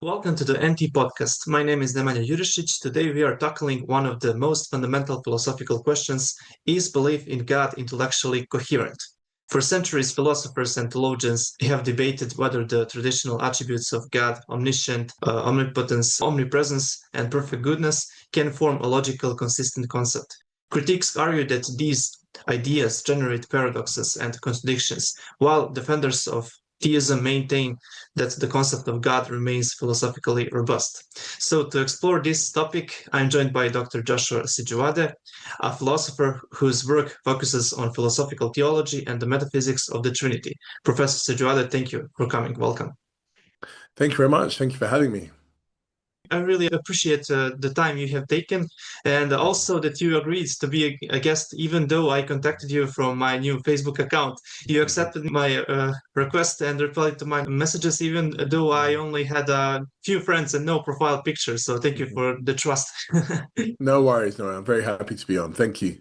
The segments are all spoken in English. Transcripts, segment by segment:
Welcome to the NT podcast. My name is Nemanja Jurisic. Today we are tackling one of the most fundamental philosophical questions: is belief in God intellectually coherent? For centuries, philosophers and theologians have debated whether the traditional attributes of God, omniscient, omnipotence, omnipresence, and perfect goodness, can form a logical, consistent concept. Critics argue that these ideas generate paradoxes and contradictions, while defenders of theism maintain that the concept of God remains philosophically robust. So, to explore this topic, I'm joined by Dr. Joshua Sijuwade, a philosopher whose work focuses on philosophical theology and the metaphysics of the Trinity. Professor Sijuwade, thank you for coming. Welcome. Thank you very much. Thank you for having me. I really appreciate the time you have taken and also that you agreed to be a guest, even though I contacted you from my new Facebook account. You Mhm. accepted my request and replied to my messages, even though I only had a few friends and no profile picture. So thank you Mhm. for the trust. No worries. No, I'm very happy to be on. Thank you.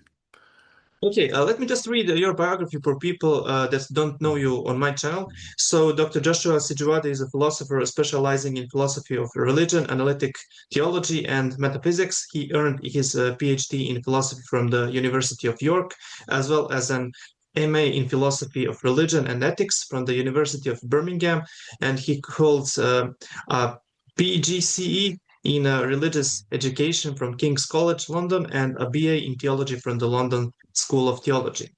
Okay, let me just read your biography for people that don't know Mhm. you on my channel. So, Dr. Joshua Sijuwade is a philosopher specializing in philosophy of religion, analytic theology, and metaphysics. He earned his PhD in philosophy from the University of York, as well as an MA in philosophy of religion and ethics from the University of Birmingham, and he holds a PGCE in religious education from King's College London and a BA in theology from the London School of Theology.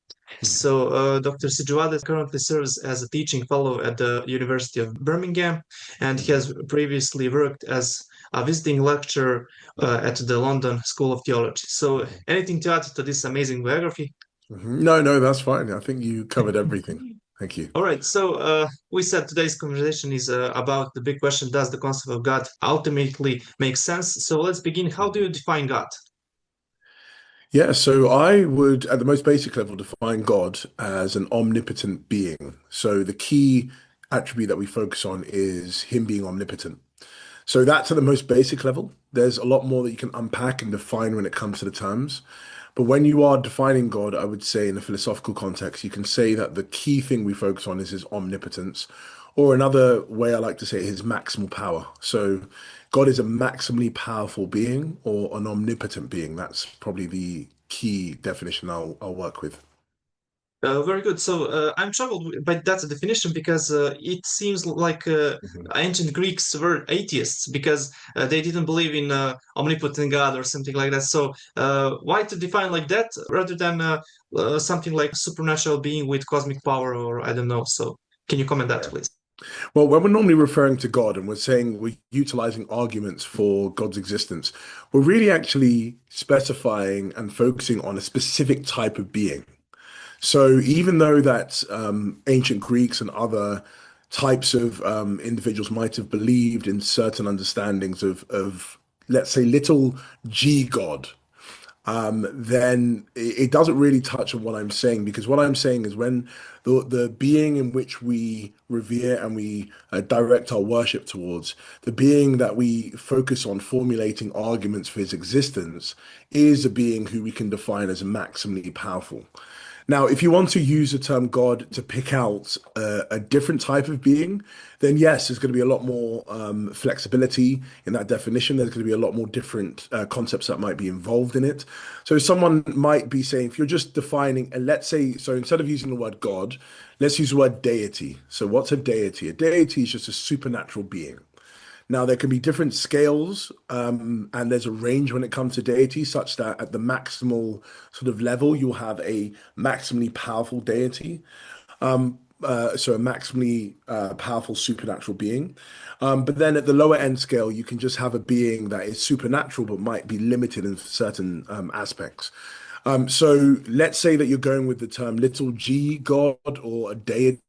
Mhm. So, Dr. Sijuwade currently serves as a teaching fellow at the University of Birmingham and he Mhm. has previously worked as a visiting lecturer at the London School of Theology. So, anything to add to this amazing biography? Mhm. No, no, that's fine. I think you covered everything. Thank you. All right, so we said today's conversation is about the big question: does the concept of God ultimately make sense? So let's begin. How do you define God? Yeah, so I would, at the most basic level, define God as an omnipotent being. So the key attribute that we focus on is him being omnipotent. So that's at the most basic level. There's a lot more that you can unpack and define when it comes to the terms. But when you are defining God, I would say in a philosophical context, you can say that the key thing we focus on is his omnipotence, or another way I like to say it, his maximal power. So God is a maximally powerful being or an omnipotent being. That's probably the key definition I'll work with. Very good. So I'm troubled by that definition because it seems like Mhm. ancient Greeks were atheists because they didn't believe in omnipotent God or something like that. So why to define like that rather than something like supernatural being with cosmic power or I don't know. So can you comment that, Yeah. please? Well, when we're normally referring to God and we're saying we're utilizing arguments for God's existence, we're really actually specifying and focusing on a specific type of being. So even though that ancient Greeks and other types of individuals might have believed in certain understandings of, let's say, little g God, then it doesn't really touch on what I'm saying because what I'm saying is when the being in which we revere and we direct our worship towards, the being that we focus on formulating arguments for his existence, is a being who we can define as maximally powerful. Now, if you want to use the term God to pick out a different type of being, then yes, there's going to be a lot more flexibility in that definition. There's going to be a lot more different concepts that might be involved in it. So someone might be saying, if you're just defining, and let's say, so instead of using the word God, let's use the word deity. So what's a deity? A deity is just a supernatural being. Now, there can be different scales, and there's a range when it comes to deity, such that at the maximal sort of level, you'll have a maximally powerful deity, so a maximally powerful supernatural being. But then at the lower end scale, you can just have a being that is supernatural but might be limited in certain aspects. So let's say that you're going with the term little g God or a deity,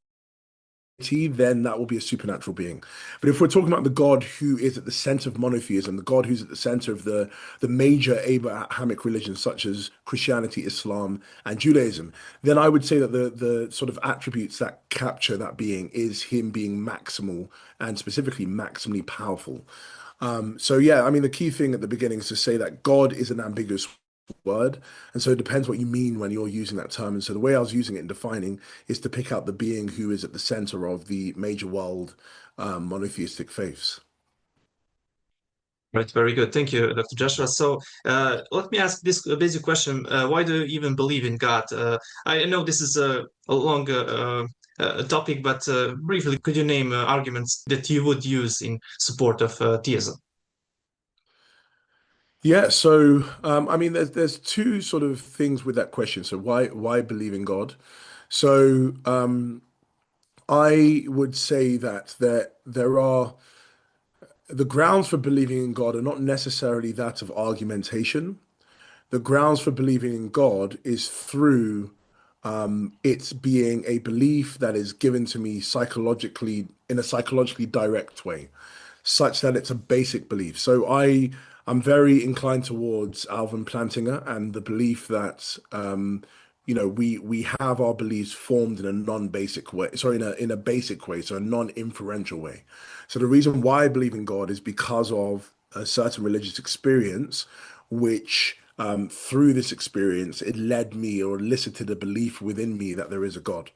then that will be a supernatural being. But if we're talking about the God who is at the center of monotheism, the God who's at the center of the major Abrahamic religions such as Christianity, Islam, and Judaism, then I would say that the sort of attributes that capture that being is him being maximal and specifically maximally powerful. So yeah, I mean the key thing at the beginning is to say that God is an ambiguous word. And so it depends what you mean when you're using that term. And so the way I was using it and defining is to pick out the being who is at the center of the major world monotheistic faiths. Right, very good. Thank you, Dr. Joshua. So let me ask this basic question. Why do you even believe in God? I know this is a long topic, but briefly, could you name arguments that you would use in support of theism? Yeah, so I mean, there's two sort of things with that question. So why believe in God? So I would say that there are the grounds for believing in God are not necessarily that of argumentation. The grounds for believing in God is through it being a belief that is given to me psychologically in a psychologically direct way, such that it's a basic belief. So I'm very inclined towards Alvin Plantinga and the belief that we have our beliefs formed in a non-basic way, sorry, in a basic way, so a non-inferential way. So the reason why I believe in God is because of a certain religious experience, which through this experience, it led me or elicited a belief within me that there is a God.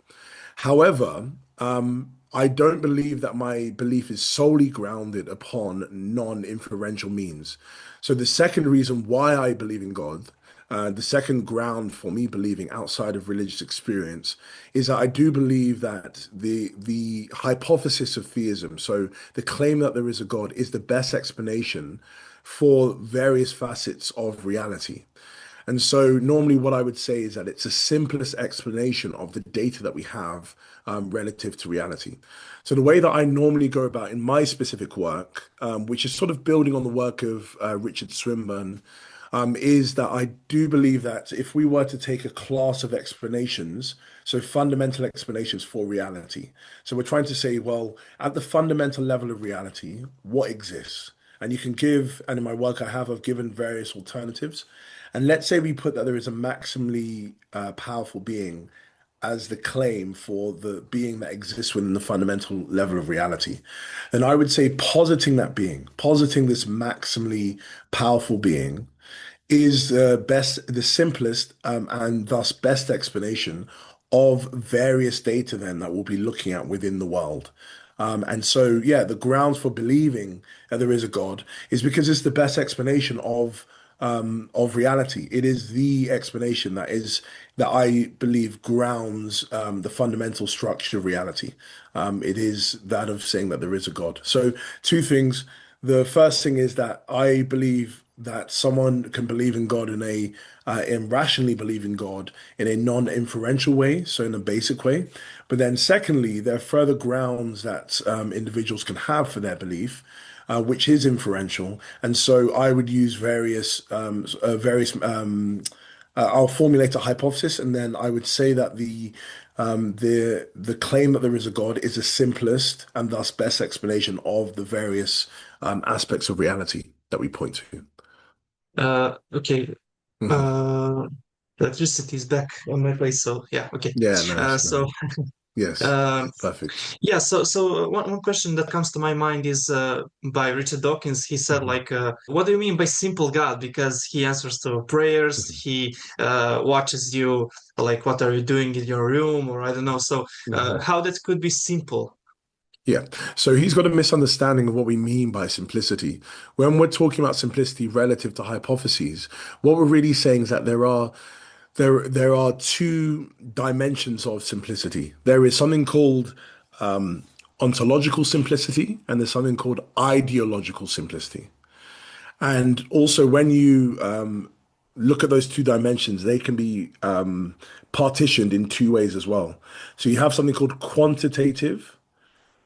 However, I don't believe that my belief is solely grounded upon non-inferential means. So the second reason why I believe in God, the second ground for me believing outside of religious experience, is that I do believe that the hypothesis of theism, so the claim that there is a God, is the best explanation for various facets of reality. And so normally what I would say is that it's the simplest explanation of the data that we have relative to reality. So the way that I normally go about in my specific work, which is sort of building on the work of Richard Swinburne, is that I do believe that if we were to take a class of explanations, so fundamental explanations for reality, so we're trying to say, well, at the fundamental level of reality, what exists? And you can give, and in my work I've given various alternatives. And let's say we put that there is a maximally powerful being as the claim for the being that exists within the fundamental level of reality. And I would say positing that being, positing this maximally powerful being is the simplest, and thus best explanation of various data then that we'll be looking at within the world. And so, yeah, the grounds for believing that there is a God is because it's the best explanation of reality. It is the explanation that I believe grounds the fundamental structure of reality. It is that of saying that there is a God. So, two things. The first thing is that I believe that someone can believe in God and rationally believe in God in a non-inferential way, so in a basic way. But then, secondly, there are further grounds that individuals can have for their belief, which is inferential. And so, I would use various. I'll formulate a hypothesis, and then I would say that the claim that there is a God is the simplest and thus best explanation of the various aspects of reality that we point to. Okay. Mhm. Uh, electricity is back on my place, so yeah, okay. Yeah, nice, So nice. Yes, um, perfect. yeah, so one question that comes to my mind is by Richard Dawkins. He said, Mhm, like, what do you mean by simple God? Because he answers to prayers, mhm, he watches you, like, what are you doing in your room, or I don't know. So, mhm. how that could be simple? Yeah. So he's got a misunderstanding of what we mean by simplicity. When we're talking about simplicity relative to hypotheses, what we're really saying is that there are two dimensions of simplicity. There is something called ontological simplicity, and there's something called ideological simplicity. And also, when you look at those two dimensions, they can be partitioned in two ways as well. So you have something called quantitative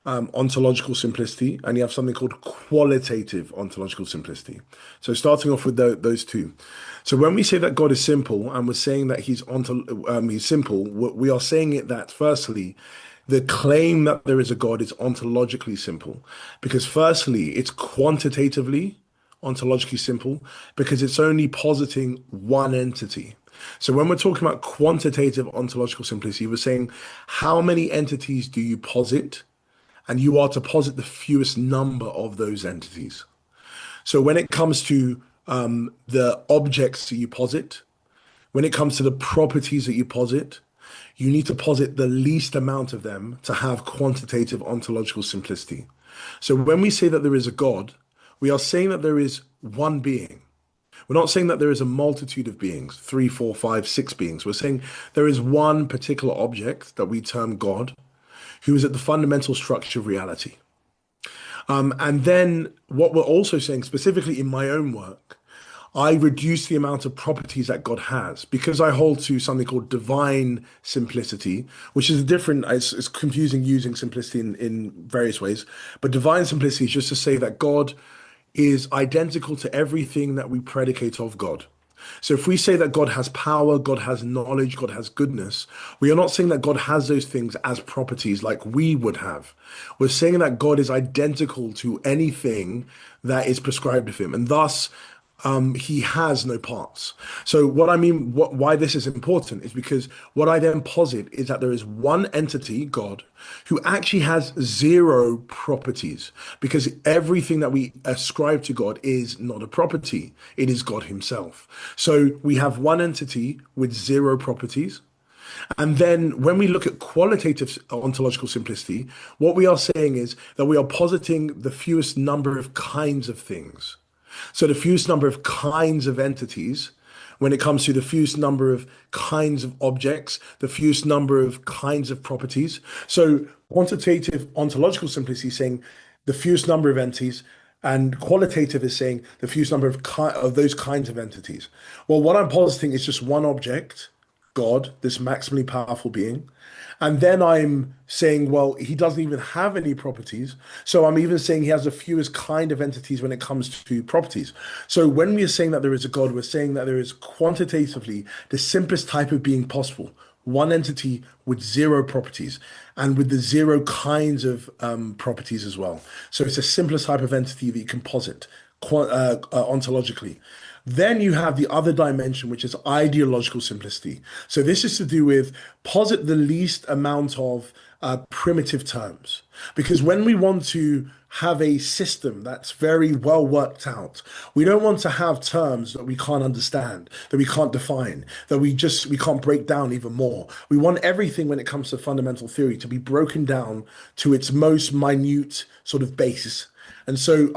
ontological simplicity, and you have something called qualitative ontological simplicity. So starting off with those two. So when we say that God is simple, and we're saying that he's simple, we are saying it that firstly, the claim that there is a God is ontologically simple, because firstly, it's quantitatively ontologically simple because it's only positing one entity. So when we're talking about quantitative ontological simplicity, we're saying how many entities do you posit, and you are to posit the fewest number of those entities. So when it comes to the objects that you posit, when it comes to the properties that you posit, you need to posit the least amount of them to have quantitative ontological simplicity. So when we say that there is a God, We are saying that there is one being. We're not saying that there is a multitude of beings, three, four, five, six beings. We're saying there is one particular object that we term God, who is at the fundamental structure of reality. And then what we're also saying, specifically in my own work, I reduce the amount of properties that God has because I hold to something called divine simplicity, which is different. It's confusing using simplicity in various ways, but divine simplicity is just to say that God is identical to everything that we predicate of God. So if we say that God has power, God has knowledge, God has goodness, we are not saying that God has those things as properties like we would have. We're saying that God is identical to anything that is prescribed of him, and thus he has no parts. So what I mean, why this is important is because what I then posit is that there is one entity, God, who actually has zero properties, because everything that we ascribe to God is not a property. It is God himself. So we have one entity with zero properties. And then when we look at qualitative ontological simplicity, what we are saying is that we are positing the fewest number of kinds of things. So the fewest number of kinds of entities, when it comes to the fewest number of kinds of objects, the fewest number of kinds of properties. So quantitative ontological simplicity is saying the fewest number of entities, and qualitative is saying the fewest number of those kinds of entities. Well, what I'm positing is just one object, God, this maximally powerful being. And then I'm saying, well, he doesn't even have any properties. So I'm even saying he has the fewest kind of entities when it comes to properties. So when we are saying that there is a God, we're saying that there is quantitatively the simplest type of being possible. One entity with zero properties and with the zero kinds of properties as well. So it's the simplest type of entity that you can posit ontologically. Then you have the other dimension, which is ideological simplicity. So this is to do with posit the least amount of primitive terms. Because when we want to have a system that's very well worked out, we don't want to have terms that we can't understand, that we can't define, that we can't break down even more. We want everything when it comes to fundamental theory to be broken down to its most minute sort of basis. And so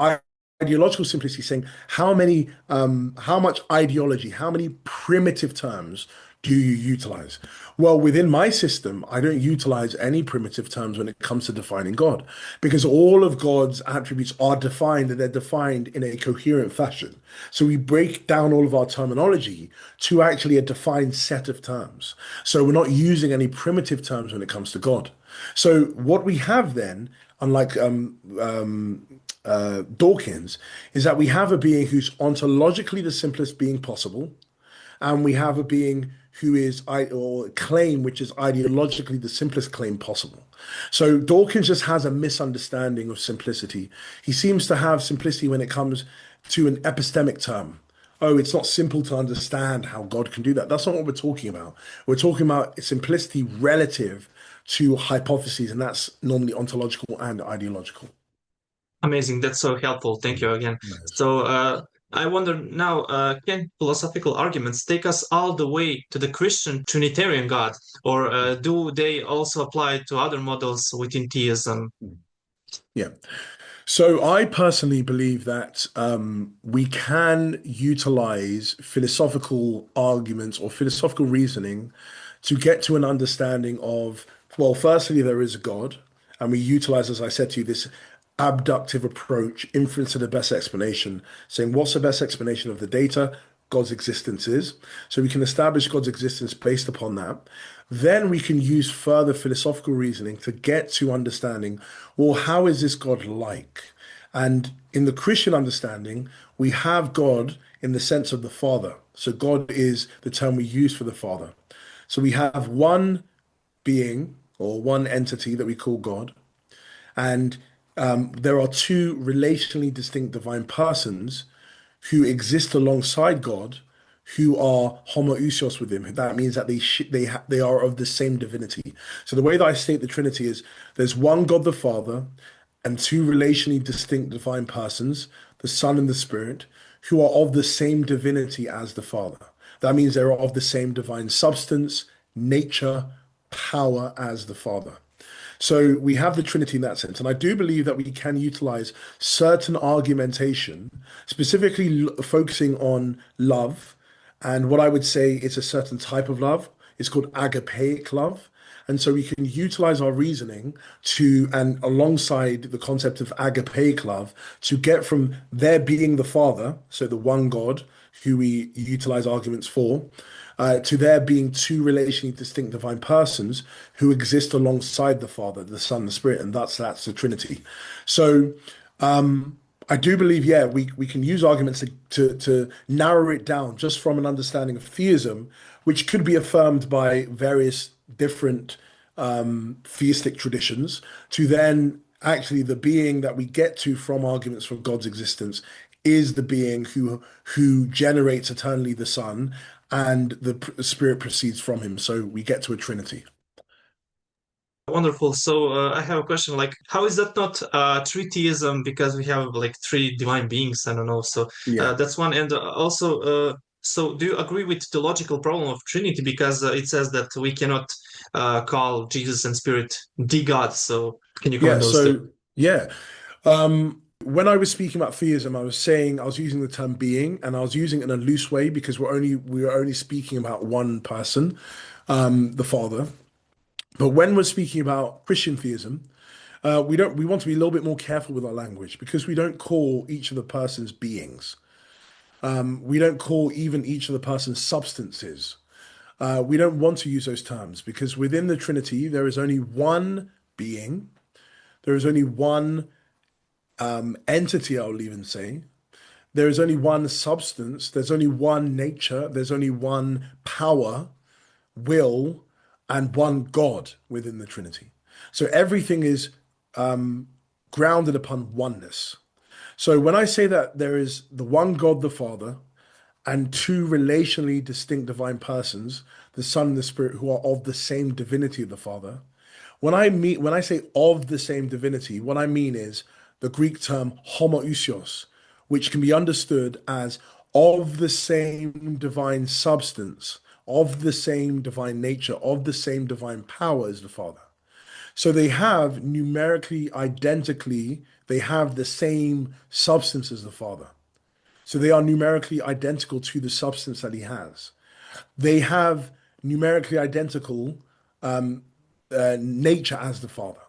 ideological simplicity saying how much ideology, how many primitive terms do you utilize? Well, within my system, I don't utilize any primitive terms when it comes to defining God, because all of God's attributes are defined and they're defined in a coherent fashion. So we break down all of our terminology to actually a defined set of terms. So we're not using any primitive terms when it comes to God. So what we have then, unlike Dawkins, is that we have a being who's ontologically the simplest being possible, and we have a being who is or claim which is ideologically the simplest claim possible. So Dawkins just has a misunderstanding of simplicity. He seems to have simplicity when it comes to an epistemic term. Oh, it's not simple to understand how God can do that. That's not what we're talking about. We're talking about simplicity relative to hypotheses, and that's normally ontological and ideological. Amazing. That's so helpful. Thank you again. Nice. So I wonder now, can philosophical arguments take us all the way to the Christian Trinitarian God, or do they also apply to other models within theism? Yeah. So I personally believe that we can utilize philosophical arguments or philosophical reasoning to get to an understanding of, well, firstly, there is a God, and we utilize, as I said to you, this abductive approach, inference to the best explanation, saying what's the best explanation of the data? God's existence is. So we can establish God's existence based upon that. Then we can use further philosophical reasoning to get to understanding, well, how is this God like? And in the Christian understanding, we have God in the sense of the Father. So God is the term we use for the Father. So we have one being or one entity that we call God. And there are two relationally distinct divine persons who exist alongside God, who are homoousios with him. That means that they are of the same divinity. So the way that I state the Trinity is there's one God the Father and two relationally distinct divine persons, the Son and the Spirit, who are of the same divinity as the Father. That means they're of the same divine substance, nature, power as the Father. So we have the Trinity in that sense. And I do believe that we can utilize certain argumentation, specifically focusing on love. And what I would say is a certain type of love. It's called agapeic love. And so we can utilize our reasoning to, and alongside the concept of agapeic love, to get from there being the Father, so the one God who we utilize arguments for, to there being two relationally distinct divine persons who exist alongside the Father, the Son, the Spirit, and that's the Trinity. So I do believe, yeah, we can use arguments to narrow it down just from an understanding of theism, which could be affirmed by various different theistic traditions, to then actually the being that we get to from arguments from God's existence is the being who generates eternally the Son, and the Spirit proceeds from him. So we get to a Trinity. Wonderful. So I have a question, like, how is that not tritheism? Because we have like three divine beings. I don't know. So Yeah. that's one. And also, so do you agree with the logical problem of Trinity? Because it says that we cannot call Jesus and Spirit the God. So can you Yeah. comment those two? So yeah. When I was speaking about theism, I was saying I was using the term being, and I was using it in a loose way because we were only speaking about one person, the Father. But when we're speaking about Christian theism, we want to be a little bit more careful with our language because we don't call each of the persons beings. We don't call even each of the persons substances. We don't want to use those terms because within the Trinity there is only one being. There is only one entity, I'll even say. There is only one substance. There's only one nature. There's only one power, will, and one God within the Trinity. So everything is grounded upon oneness. So when I say that there is the one God, the Father, and two relationally distinct divine persons, the Son and the Spirit, who are of the same divinity of the Father, when I say of the same divinity, what I mean is the Greek term homoousios, which can be understood as of the same divine substance, of the same divine nature, of the same divine power as the Father. So they have numerically, identically, they have the same substance as the Father. So they are numerically identical to the substance that he has. They have numerically identical nature as the Father.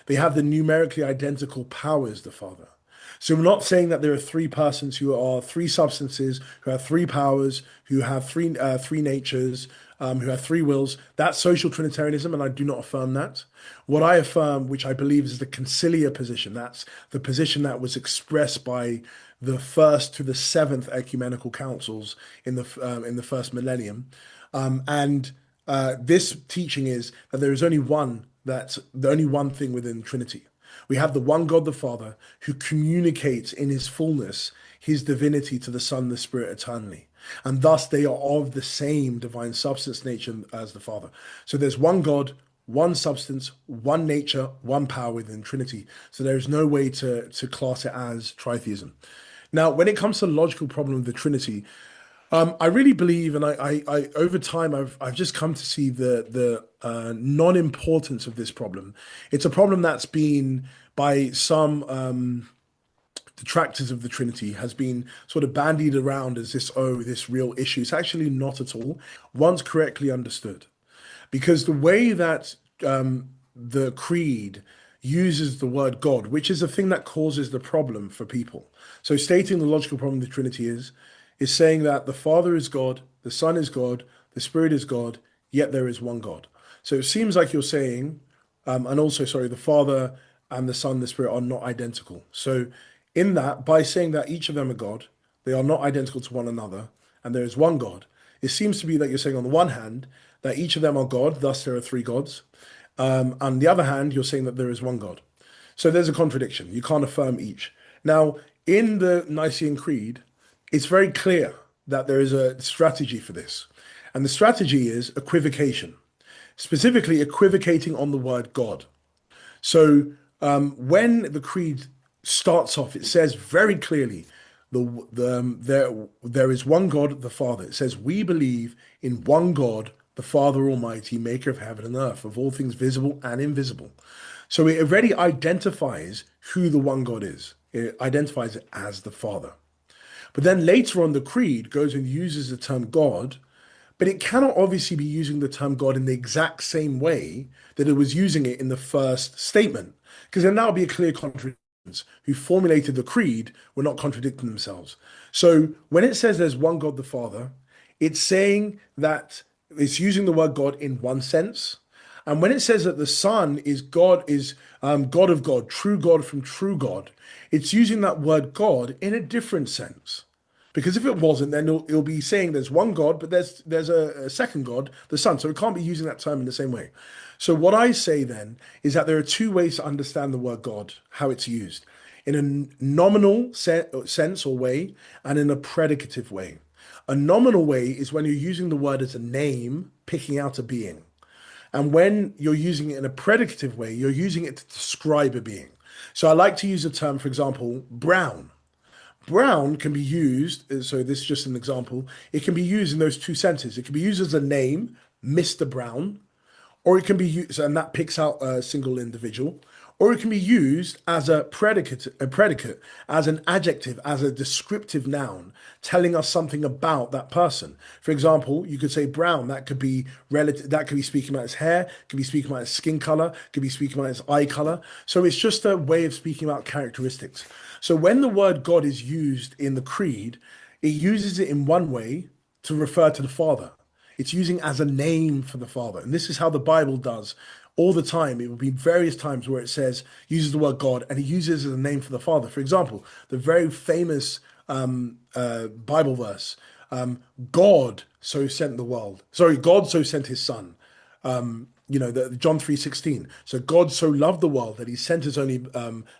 They have the numerically identical power as the Father. So we're not saying that there are three persons who are three substances, who have three powers, who have three natures, who have three wills. That's social Trinitarianism, and I do not affirm that. What I affirm, which I believe is the conciliar position, that's the position that was expressed by the first to the seventh ecumenical councils in the first millennium, and this teaching is that there is only one, that's the only one thing within Trinity. We have the one God the Father who communicates in his fullness his divinity to the Son and the Spirit eternally. And thus they are of the same divine substance nature as the Father. So there's one God, one substance, one nature, one power within Trinity. So there is no way to class it as tritheism. Now, when it comes to the logical problem of the Trinity, I really believe, and I over time, I've just come to see the non-importance of this problem. It's a problem that's been by some detractors of the Trinity has been sort of bandied around as this real issue. It's actually not at all, once correctly understood. Because the way that the creed uses the word God, which is the thing that causes the problem for people. So stating the logical problem of the Trinity is saying that the Father is God, the Son is God, the Spirit is God, yet there is one God. So it seems like you're saying, and also, sorry, the Father and the Son, the Spirit are not identical. So in that, by saying that each of them are God, they are not identical to one another, and there is one God, it seems to be that you're saying on the one hand that each of them are God, thus there are three gods. On the other hand, you're saying that there is one God. So there's a contradiction. You can't affirm each. Now, in the Nicene Creed, it's very clear that there is a strategy for this. And the strategy is equivocation, specifically equivocating on the word God. So when the creed starts off, it says very clearly, there is one God, the Father. It says, we believe in one God, the Father Almighty, maker of heaven and earth, of all things visible and invisible. So it already identifies who the one God is. It identifies it as the Father. But then later on, the creed goes and uses the term God, but it cannot obviously be using the term God in the exact same way that it was using it in the first statement, because then that would be a clear contradiction. Who formulated the creed were not contradicting themselves. So when it says there's one God the Father, it's saying that it's using the word God in one sense. And when it says that the Son is God, is God of God, true God from true God, it's using that word God in a different sense. Because if it wasn't, then it'll be saying there's one God, but there's a second God, the Son. So it can't be using that term in the same way. So what I say then is that there are two ways to understand the word God, how it's used, in a nominal sense or way, and in a predicative way. A nominal way is when you're using the word as a name, picking out a being. And when you're using it in a predicative way, you're using it to describe a being. So I like to use the term, for example, brown. Brown can be used, so this is just an example, it can be used in those two senses. It can be used as a name, Mr. Brown, or it can be used, and that picks out a single individual, or it can be used as a predicate, as an adjective, as a descriptive noun, telling us something about that person. For example, you could say brown. That could be relative. That could be speaking about his hair. Could be speaking about his skin color. Could be speaking about his eye color. So it's just a way of speaking about characteristics. So when the word God is used in the creed, it uses it in one way to refer to the Father. It's using as a name for the Father. And this is how the Bible does all the time. It will be various times where it says, uses the word God, and it uses it as a name for the Father. For example, the very famous Bible verse, God so sent the world. Sorry, God so sent his son. The John 3:16. So God so loved the world that he sent his only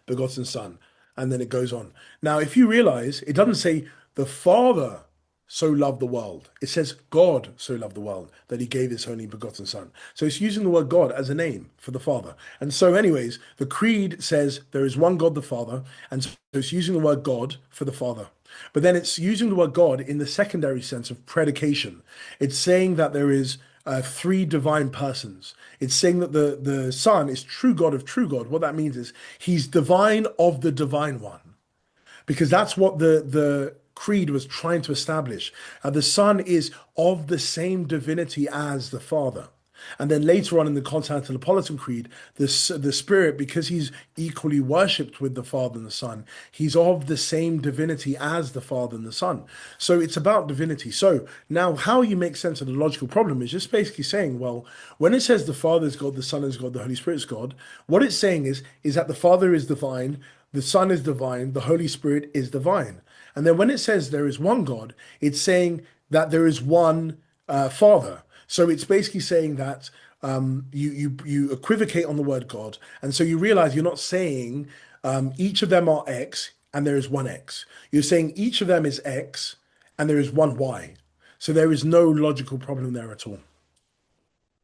begotten son. And then it goes on. Now, if you realize, it doesn't say the Father so loved the world. It says God so loved the world that he gave his only begotten son. So it's using the word God as a name for the Father. And so anyways, the creed says there is one God the Father, and so it's using the word God for the Father. But then it's using the word God in the secondary sense of predication. It's saying that there is three divine persons. It's saying that the Son is true God of true God. What that means is he's divine of the divine one, because that's what the creed was trying to establish. The Son is of the same divinity as the Father. And then later on in the Constantinopolitan Creed, the Spirit, because he's equally worshipped with the Father and the Son, he's of the same divinity as the Father and the Son. So it's about divinity. So now how you make sense of the logical problem is just basically saying, well, when it says the Father is God, the Son is God, the Holy Spirit is God, what it's saying is that the Father is divine, the Son is divine, the Holy Spirit is divine. And then when it says there is one God, it's saying that there is one Father. So it's basically saying that you equivocate on the word God, and so you realize you're not saying each of them are X and there is one X. You're saying each of them is X and there is one Y. So there is no logical problem there at all.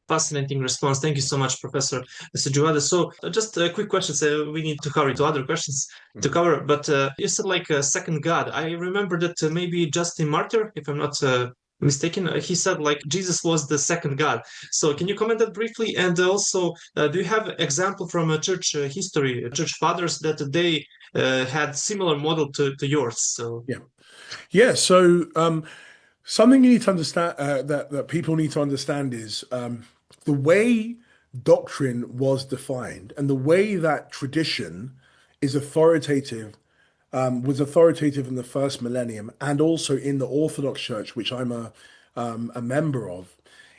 Fascinating response. Thank you so much, Professor Sijuwade. So, just a quick question. So we need to cover two other questions to Mhm. cover. But you said like a second God. I remember that maybe Justin Martyr, if I'm not mistaken, he said like Jesus was the second God. So, can you comment that briefly? And also, do you have example from church history, church fathers that they had similar model to yours? So, Yeah. Yeah. So something you need to understand that people need to understand is the way doctrine was defined and the way that tradition is authoritative was authoritative in the first millennium and also in the Orthodox Church, which I'm a member of,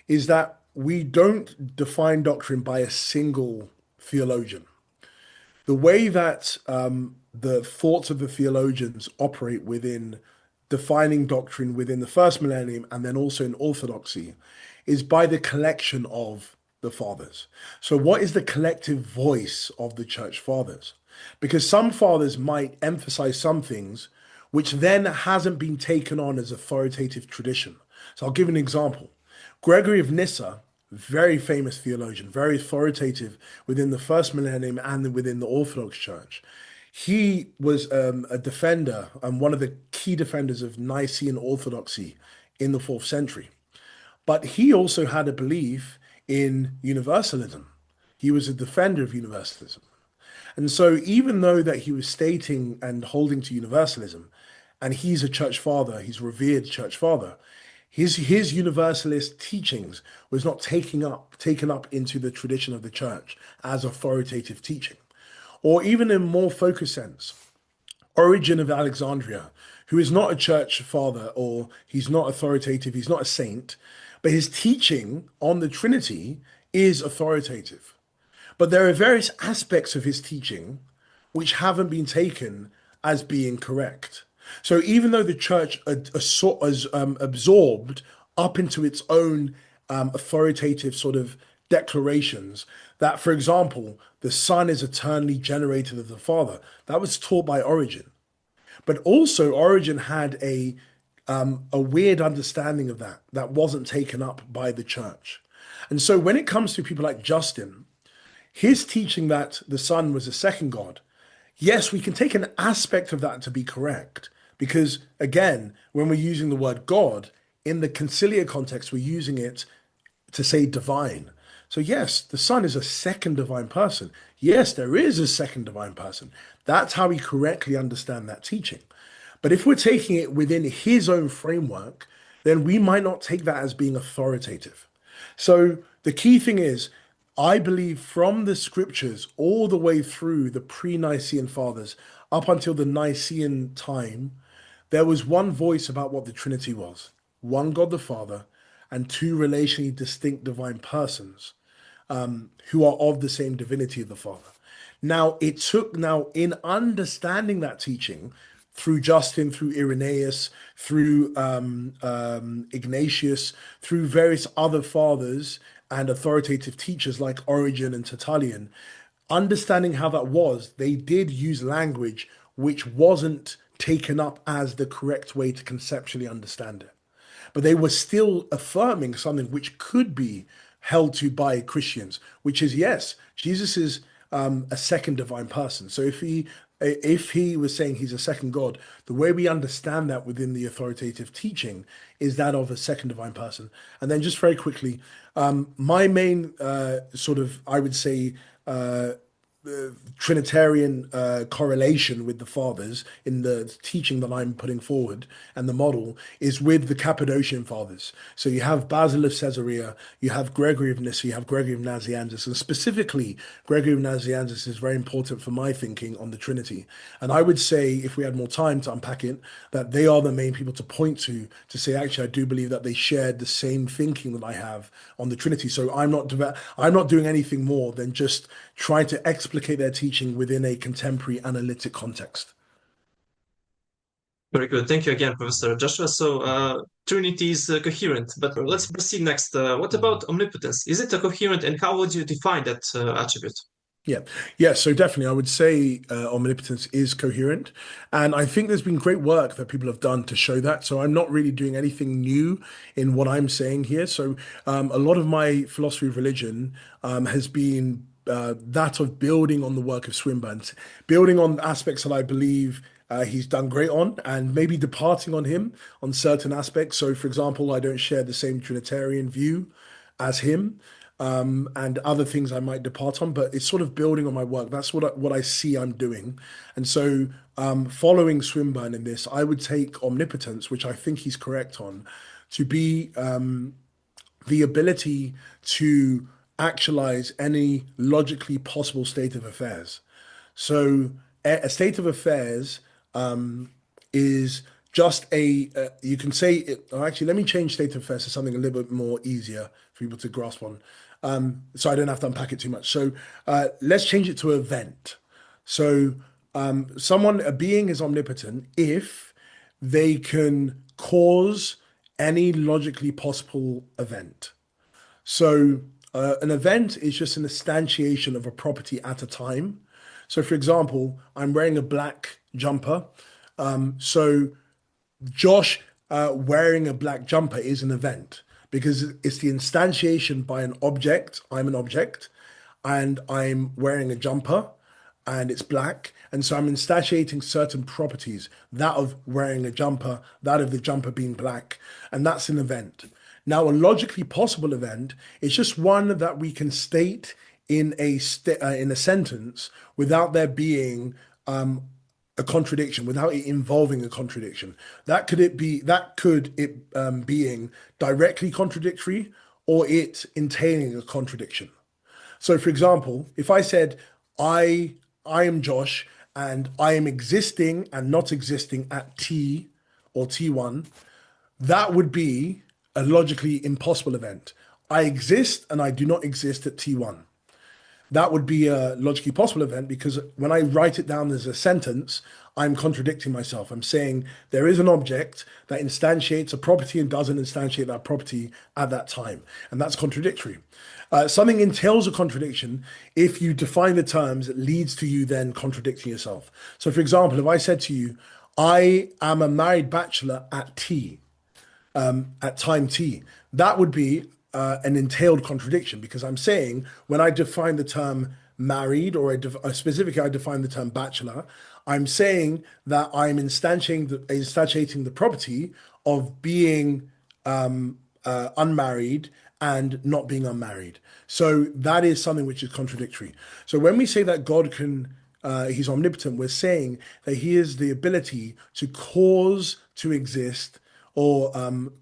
is that we don't define doctrine by a single theologian. The way that the thoughts of the theologians operate within defining doctrine within the first millennium and then also in Orthodoxy is by the collection of the fathers. So, what is the collective voice of the church fathers? Because some fathers might emphasize some things which then hasn't been taken on as authoritative tradition. So, I'll give an example. Gregory of Nyssa, very famous theologian, very authoritative within the first millennium and within the Orthodox Church. He was a defender and one of the key defenders of Nicene Orthodoxy in the fourth century. But he also had a belief in universalism. He was a defender of universalism. And so even though that he was stating and holding to universalism, and he's a church father, he's a revered church father, his universalist teachings was not taken up into the tradition of the church as authoritative teaching. Or even in more focused sense, Origen of Alexandria, who is not a church father or he's not authoritative, he's not a saint, but his teaching on the Trinity is authoritative. But there are various aspects of his teaching which haven't been taken as being correct. So even though the church has absorbed up into its own authoritative sort of declarations that, for example, the Son is eternally generated of the Father, that was taught by Origen. But also Origen had a weird understanding of that wasn't taken up by the church. And so when it comes to people like Justin, his teaching that the Son was a second God, yes, we can take an aspect of that to be correct. Because again, when we're using the word God, in the conciliar context, we're using it to say divine. So yes, the Son is a second divine person. Yes, there is a second divine person. That's how we correctly understand that teaching. But if we're taking it within his own framework, then we might not take that as being authoritative. So the key thing is, I believe from the scriptures all the way through the pre-Nicene fathers up until the Nicene time, there was one voice about what the Trinity was. One God the Father and two relationally distinct divine persons who are of the same divinity of the Father. Now, in understanding that teaching through Justin, through Irenaeus, through Ignatius, through various other fathers and authoritative teachers like Origen and Tertullian, understanding how that was, they did use language which wasn't taken up as the correct way to conceptually understand it. But they were still affirming something which could be held to by Christians, which is, yes, Jesus is a second divine person. So if he was saying he's a second God, the way we understand that within the authoritative teaching is that of a second divine person. And then just very quickly, my main I would say, Trinitarian correlation with the fathers in the teaching that I'm putting forward and the model is with the Cappadocian fathers. So you have Basil of Caesarea, you have Gregory of Nyssa, you have Gregory of Nazianzus, and specifically Gregory of Nazianzus is very important for my thinking on the Trinity. And I would say, if we had more time to unpack it, that they are the main people to point to say, actually, I do believe that they shared the same thinking that I have on the Trinity. So I'm not doing anything more than just trying to explicate their teaching within a contemporary analytic context. Very good. Thank you again, Professor Joshua. So Trinity is coherent, but let's proceed next. What about omnipotence? Is it a coherent, and how would you define that attribute? Yeah. So definitely, I would say omnipotence is coherent, and I think there's been great work that people have done to show that. So I'm not really doing anything new in what I'm saying here. So a lot of my philosophy of religion has been that of building on the work of Swinburne, building on aspects that I believe he's done great on, and maybe departing on him on certain aspects. So, for example, I don't share the same Trinitarian view as him, and other things I might depart on, but it's sort of building on my work. That's what I see I'm doing. And so, following Swinburne in this, I would take omnipotence, which I think he's correct on, to be the ability to actualize any logically possible state of affairs. So a state of affairs is just you can say it, or actually, let me change state of affairs to something a little bit more easier for people to grasp on. So I don't have to unpack it too much. So let's change it to event. So a being is omnipotent if they can cause any logically possible event. So an event is just an instantiation of a property at a time. So, for example, I'm wearing a black jumper. So Josh wearing a black jumper is an event because it's the instantiation by an object. I'm an object and I'm wearing a jumper and it's black. And so I'm instantiating certain properties, that of wearing a jumper, that of the jumper being black, and that's an event. Now, a logically possible event is just one that we can state in a sentence without there being a contradiction, without it involving a contradiction. That could it being directly contradictory or it entailing a contradiction. So, for example, if I said, I I am Josh and I am existing and not existing at T or T1, that would be a logically impossible event. I exist and I do not exist at T1. That would be a logically possible event because when I write it down as a sentence, I'm contradicting myself. I'm saying there is an object that instantiates a property and doesn't instantiate that property at that time. And that's contradictory. Something entails a contradiction if you define the terms that leads to you then contradicting yourself. So, for example, if I said to you, I am a married bachelor at T, at time t. That would be an entailed contradiction because I'm saying when I define the term married or specifically I define the term bachelor, I'm saying that I'm instantiating the property of being unmarried and not being unmarried. So that is something which is contradictory. So when we say that God can, he's omnipotent, we're saying that he has the ability to cause to exist or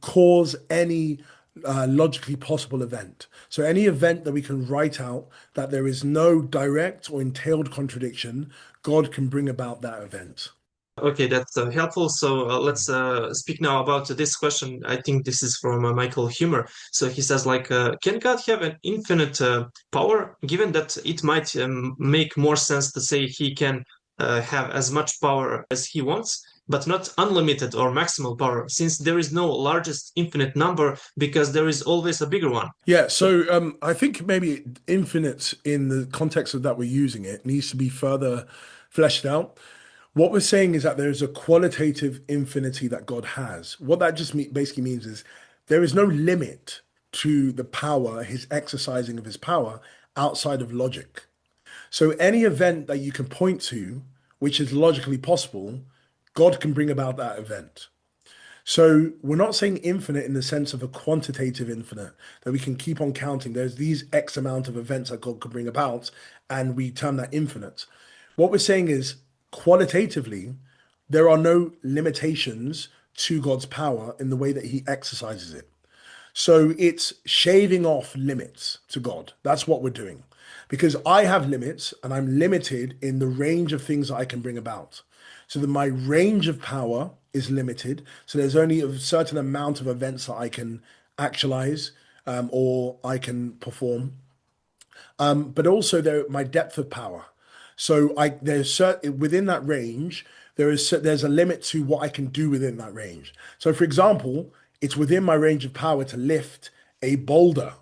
cause any logically possible event. So any event that we can write out that there is no direct or entailed contradiction, God can bring about that event. Okay, that's helpful. So let's speak now about this question. I think this is from Michael Humer. So he says, like, can God have an infinite power, given that it might make more sense to say he can have as much power as he wants, but not unlimited or maximal power, since there is no largest infinite number because there is always a bigger one. Yeah, so I think maybe infinite in the context of that we're using it needs to be further fleshed out. What we're saying is that there's a qualitative infinity that God has. What that just basically means is there is no limit to the power, his exercising of his power outside of logic. So any event that you can point to, which is logically possible, God can bring about that event. So we're not saying infinite in the sense of a quantitative infinite, that we can keep on counting. There's these X amount of events that God could bring about, and we term that infinite. What we're saying is qualitatively, there are no limitations to God's power in the way that he exercises it. So it's shaving off limits to God. That's what we're doing. Because I have limits and I'm limited in the range of things that I can bring about. So that my range of power is limited. So there's only a certain amount of events that I can actualize or I can perform. But also my depth of power. So within that range, there's a limit to what I can do within that range. So for example, it's within my range of power to lift a boulder,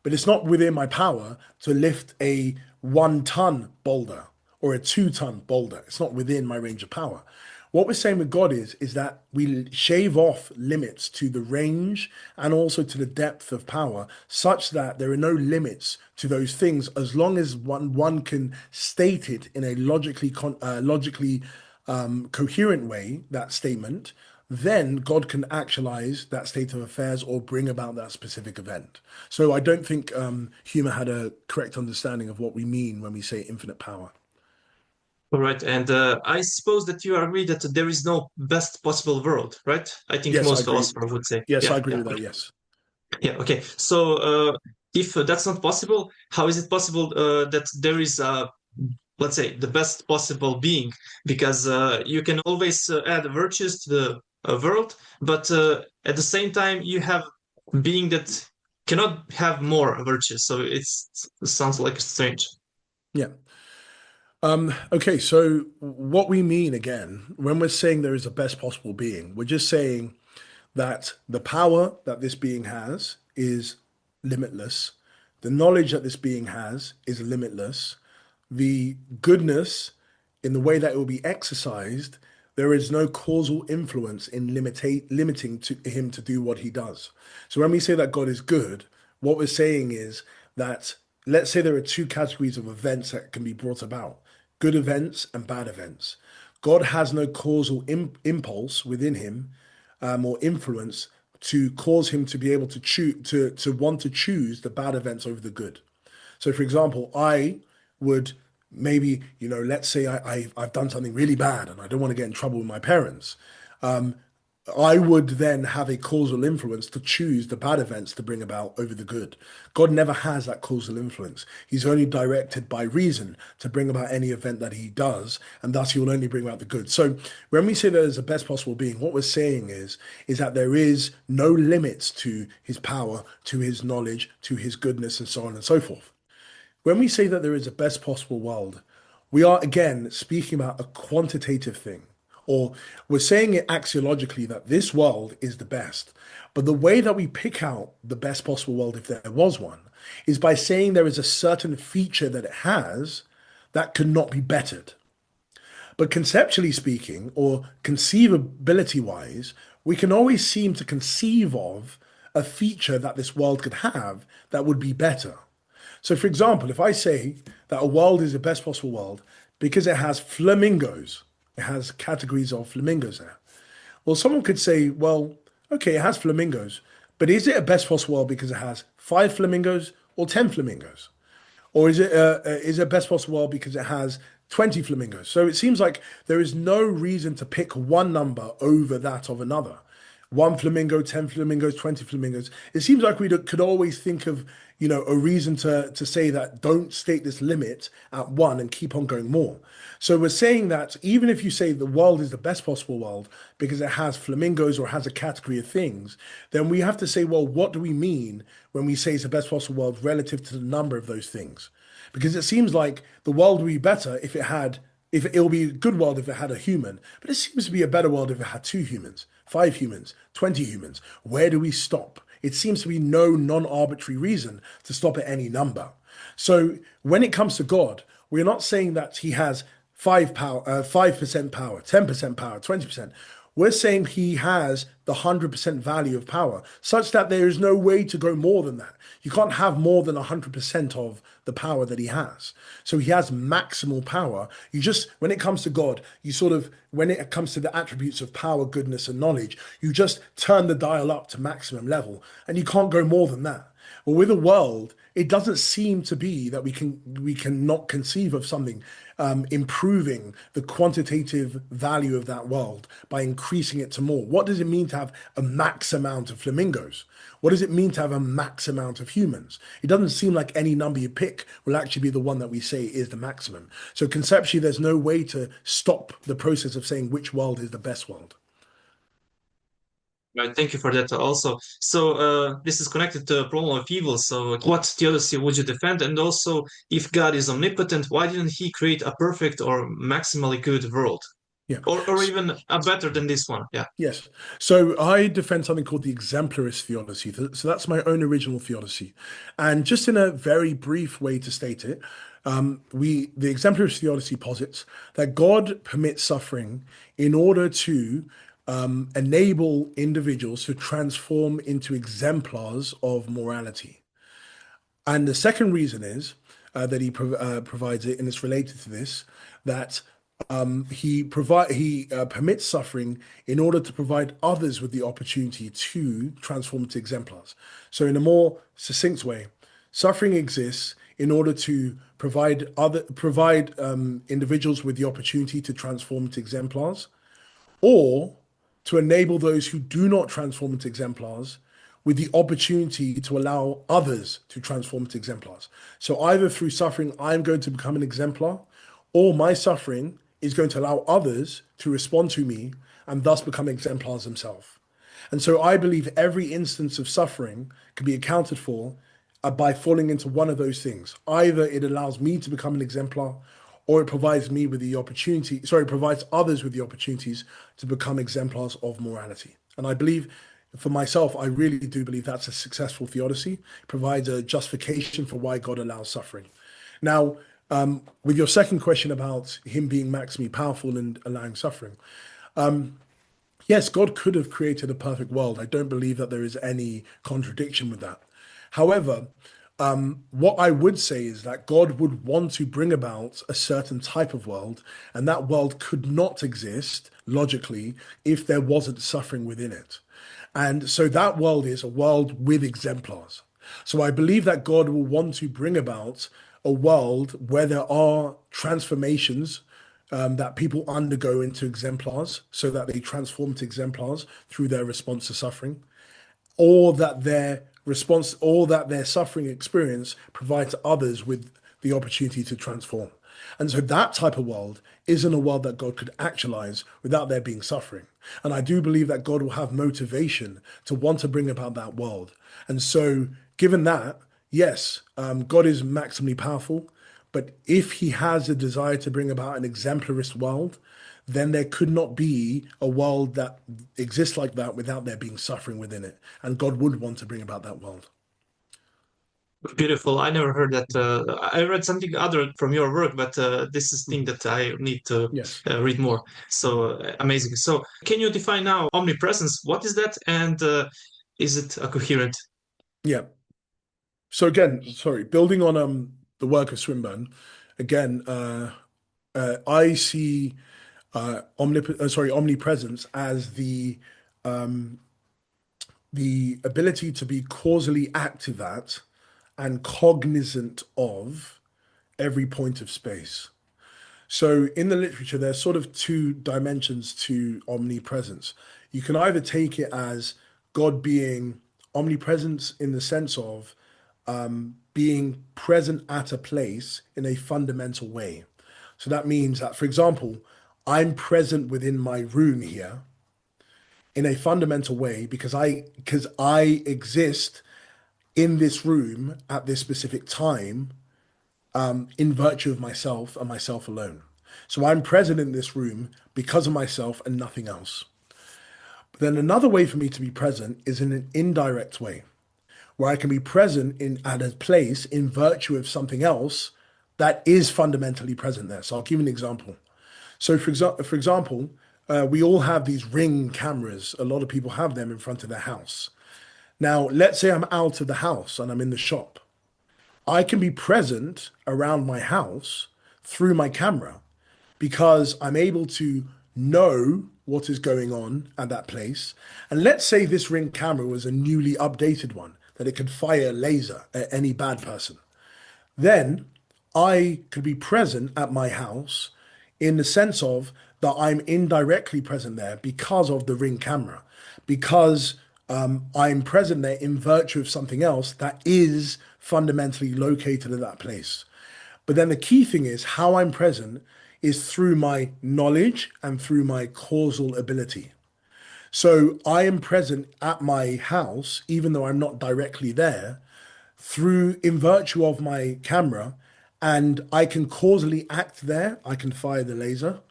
but it's not within my power to lift a 1-ton boulder or a 2-ton boulder. It's not within my range of power. What we're saying with God is that we shave off limits to the range and also to the depth of power, such that there are no limits to those things as long as one can state it in a logically coherent way, that statement. Then God can actualize that state of affairs or bring about that specific event. So I don't think Hume had a correct understanding of what we mean when we say infinite power. All right, and I suppose that you agree that there is no best possible world, right? I think Yes, I most agree. philosophers would say, Yes, I yeah, agree yeah, with that. okay. Yes. Yeah, okay. So if that's not possible, how is it possible that there is, let's say, the best possible being? Because you can always add virtues to the world, but at the same time, you have being that cannot have more virtues. So it sounds like strange. Yeah. Okay, so what we mean again, when we're saying there is a best possible being, we're just saying that the power that this being has is limitless. The knowledge that this being has is limitless. The goodness in the way that it will be exercised, there is no causal influence in limiting to him to do what he does. So when we say that God is good, what we're saying is that let's say there are two categories of events that can be brought about, good events and bad events. God has no causal impulse within him or influence to cause him to be able to choose to want to choose the bad events over the good. So, for example, I would maybe, let's say I've done something really bad and I don't want to get in trouble with my parents. Um, I would then have a causal influence to choose the bad events to bring about over the good. God never has that causal influence. He's only directed by reason to bring about any event that he does, and thus he will only bring about the good. So when we say that there's the best possible being, what we're saying is that there is no limits to his power, to his knowledge, to his goodness, and so on and so forth. When we say that there is a best possible world, we are again speaking about a quantitative thing, or we're saying it axiologically that this world is the best. But the way that we pick out the best possible world, if there was one, is by saying there is a certain feature that it has that could not be bettered. But conceptually speaking, or conceivability wise, we can always seem to conceive of a feature that this world could have that would be better. So, for example, if I say that a world is the best possible world because it has flamingos, it has categories of flamingos there. Well, someone could say, well, okay, it has flamingos, but is it a best possible world because it has 5 flamingos or 10 flamingos? Or is it best possible world because it has 20 flamingos? So it seems like there is no reason to pick one number over that of another. 1 flamingo, 10 flamingos, 20 flamingos. It seems like we could always think of, a reason to say that don't state this limit at one and keep on going more. So we're saying that even if you say the world is the best possible world because it has flamingos or has a category of things, then we have to say, well, what do we mean when we say it's the best possible world relative to the number of those things? Because it seems like the world would be better if it'll be a good world if it had a human, but it seems to be a better world if it had 2 humans, 5 humans, 20 humans. Where do we stop? It seems to be no non-arbitrary reason to stop at any number. So when it comes to God, we're not saying that he has 5% power, 10% power, 20%. We're saying he has the 100% value of power, such that there is no way to go more than that. You can't have more than 100% of the power that he has. So he has maximal power. When it comes to God, when it comes to the attributes of power, goodness, and knowledge, you just turn the dial up to maximum level, and you can't go more than that. But with a world, it doesn't seem to be that we can not conceive of something improving the quantitative value of that world by increasing it to more. What does it mean to have a max amount of flamingos? What does it mean to have a max amount of humans? It doesn't seem like any number you pick will actually be the one that we say is the maximum. So conceptually, there's no way to stop the process of saying which world is the best world. Right, thank you for that also. So this is connected to the problem of evil. So what theodicy would you defend? And also, if God is omnipotent, why didn't he create a perfect or maximally good world? Yeah. Or even a better than this one? Yeah. Yes. So I defend something called the exemplarist theodicy. So that's my own original theodicy. And just in a very brief way to state it, the exemplarist theodicy posits that God permits suffering in order to enable individuals to transform into exemplars of morality. And the second reason is that he provides it, and it's related to this, that he permits suffering in order to provide others with the opportunity to transform into exemplars. So, in a more succinct way, suffering exists in order to provide individuals with the opportunity to transform into exemplars, or to enable those who do not transform into exemplars with the opportunity to allow others to transform into exemplars. So either through suffering, I'm going to become an exemplar, or my suffering is going to allow others to respond to me and thus become exemplars themselves. And so I believe every instance of suffering can be accounted for by falling into one of those things. Either it allows me to become an exemplar, or it provides provides others with the opportunities to become exemplars of morality. And I believe, for myself, I really do believe that's a successful theodicy. It provides a justification for why God allows suffering. Now, with your second question about him being maximally powerful and allowing suffering, yes, God could have created a perfect world. I don't believe that there is any contradiction with that. However, what I would say is that God would want to bring about a certain type of world, and that world could not exist logically if there wasn't suffering within it. And so that world is a world with exemplars. So I believe that God will want to bring about a world where there are transformations that people undergo into exemplars, so that they transform to exemplars through their response to suffering, or that their response, or that their suffering experience provides others with the opportunity to transform. And so that type of world isn't a world that God could actualize without there being suffering. And I do believe that God will have motivation to want to bring about that world. And so, given that, yes, God is maximally powerful. But if he has a desire to bring about an exemplarist world, then there could not be a world that exists like that without there being suffering within it. And God would want to bring about that world. Beautiful. I never heard that. I read something other from your work, but this is thing Mhm. that I need to Yes. read more. So amazing. So can you define now omnipresence? What is that? And is it a coherent? Yeah. So again, sorry, building on the work of Swinburne, again, I see omnipresence as the ability to be causally active at and cognizant of every point of space. So in the literature, there's sort of two dimensions to omnipresence. You can either take it as God being omnipresence in the sense of being present at a place in a fundamental way. So that means that, for example, I'm present within my room here in a fundamental way because I exist in this room at this specific time in virtue of myself and myself alone. So I'm present in this room because of myself and nothing else. But then another way for me to be present is in an indirect way, where I can be present in at a place in virtue of something else that is fundamentally present there. So I'll give you an example. So for example, we all have these Ring cameras. A lot of people have them in front of their house. Now, let's say I'm out of the house and I'm in the shop. I can be present around my house through my camera because I'm able to know what is going on at that place. And let's say this Ring camera was a newly updated one, that it could fire a laser at any bad person. Then I could be present at my house in the sense of that I'm indirectly present there because of the Ring camera, because I'm present there in virtue of something else that is fundamentally located at that place. But then the key thing is how I'm present is through my knowledge and through my causal ability. So I am present at my house, even though I'm not directly there, through in virtue of my camera, and I can causally act there. I can fire the laser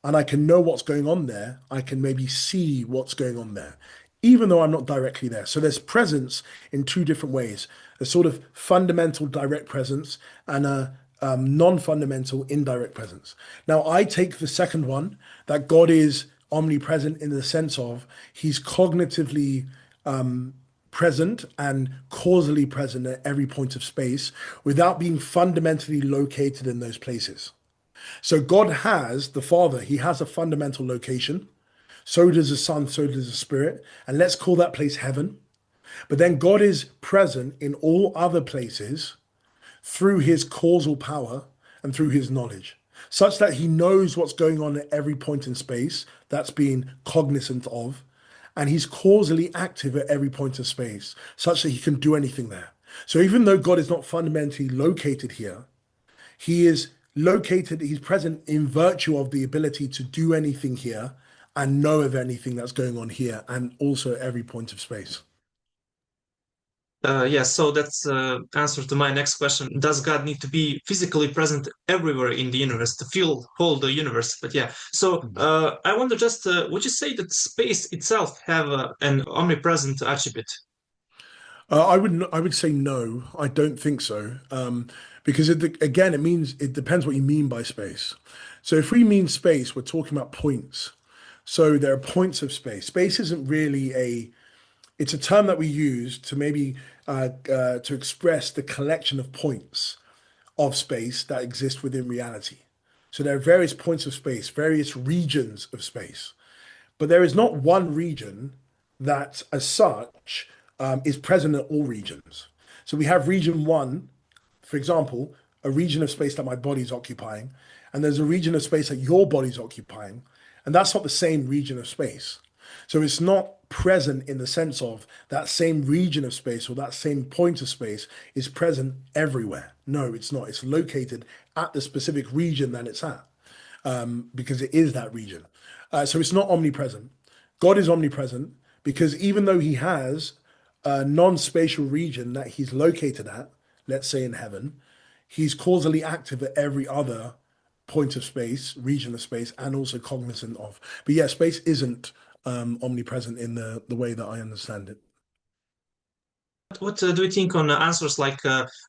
and I can know what's going on there. I can maybe see what's going on there, even though I'm not directly there. So there's presence in two different ways: a sort of fundamental direct presence and a non-fundamental indirect presence. Now, I take the second one, that God is omnipresent in the sense of he's cognitively present and causally present at every point of space without being fundamentally located in those places. So God has the Father, he has a fundamental location. So does the Son, so does the Spirit. And let's call that place heaven. But then God is present in all other places through his causal power and through his knowledge, such that he knows what's going on at every point in space that's being cognizant of. And he's causally active at every point of space, such that he can do anything there. So even though God is not fundamentally located here, he is located, he's present in virtue of the ability to do anything here and know of anything that's going on here and also every point of space. Yeah, so that's answer to my next question. Does God need to be physically present everywhere in the universe to feel whole the universe? But yeah, so I wonder just, would you say that space itself have an omnipresent attribute? I would say no. I don't think so. Because again, it means it depends what you mean by space. So if we mean space, we're talking about points. So there are points of space. Space isn't really it's a term that we use to maybe to express the collection of points of space that exist within reality. So there are various points of space, various regions of space. But there is not one region that, as such, is present in all regions. So we have region one, for example, a region of space that my body's occupying, and there's a region of space that your body's occupying, and that's not the same region of space. So it's not present in the sense of that same region of space or that same point of space is present everywhere. No, it's not. It's located at the specific region that it's at, because it is that region. So it's not omnipresent. God is omnipresent because even though he has a non-spatial region that he's located at, let's say in heaven, he's causally active at every other point of space, region of space, and also cognizant of. But yeah, space isn't omnipresent in the way that I understand it. What do you think on answers like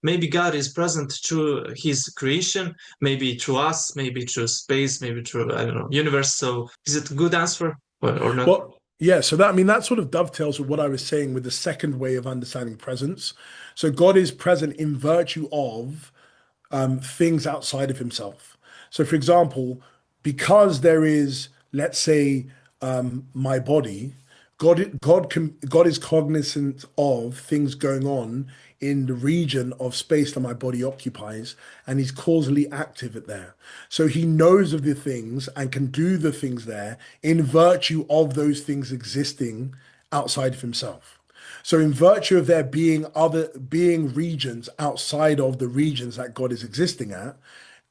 maybe God is present through his creation, maybe through us, maybe through space, maybe through, I don't know, universe? So is it a good answer or not? Well, yeah, so that I mean that sort of dovetails with what I was saying with the second way of understanding presence. So God is present in virtue of things outside of himself. So, for example, because there is, let's say, my body, God is cognizant of things going on in the region of space that my body occupies, and he's causally active at there. So he knows of the things and can do the things there in virtue of those things existing outside of himself. So in virtue of there being regions outside of the regions that God is existing at,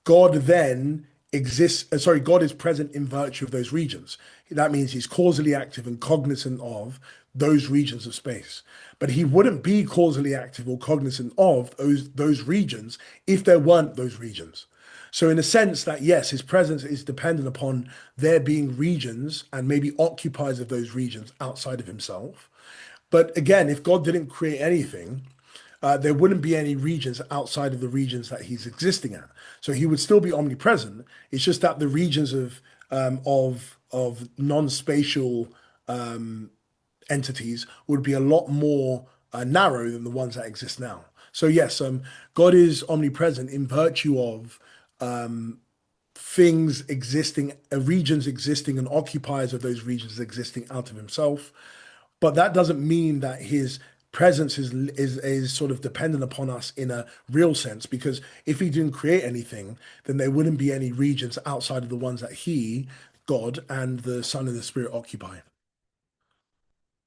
God then God is present in virtue of those regions. That means he's causally active and cognizant of those regions of space. But he wouldn't be causally active or cognizant of those regions if there weren't those regions. So in a sense that yes, his presence is dependent upon there being regions and maybe occupiers of those regions outside of himself. But again, if God didn't create anything, there wouldn't be any regions outside of the regions that he's existing at. So he would still be omnipresent. It's just that the regions of non-spatial entities would be a lot more narrow than the ones that exist now. So yes, God is omnipresent in virtue of things existing, regions existing, and occupiers of those regions existing out of himself. But that doesn't mean that his presence is sort of dependent upon us in a real sense, because if he didn't create anything, then there wouldn't be any regions outside of the ones that he, God, and the Son and the Spirit occupy.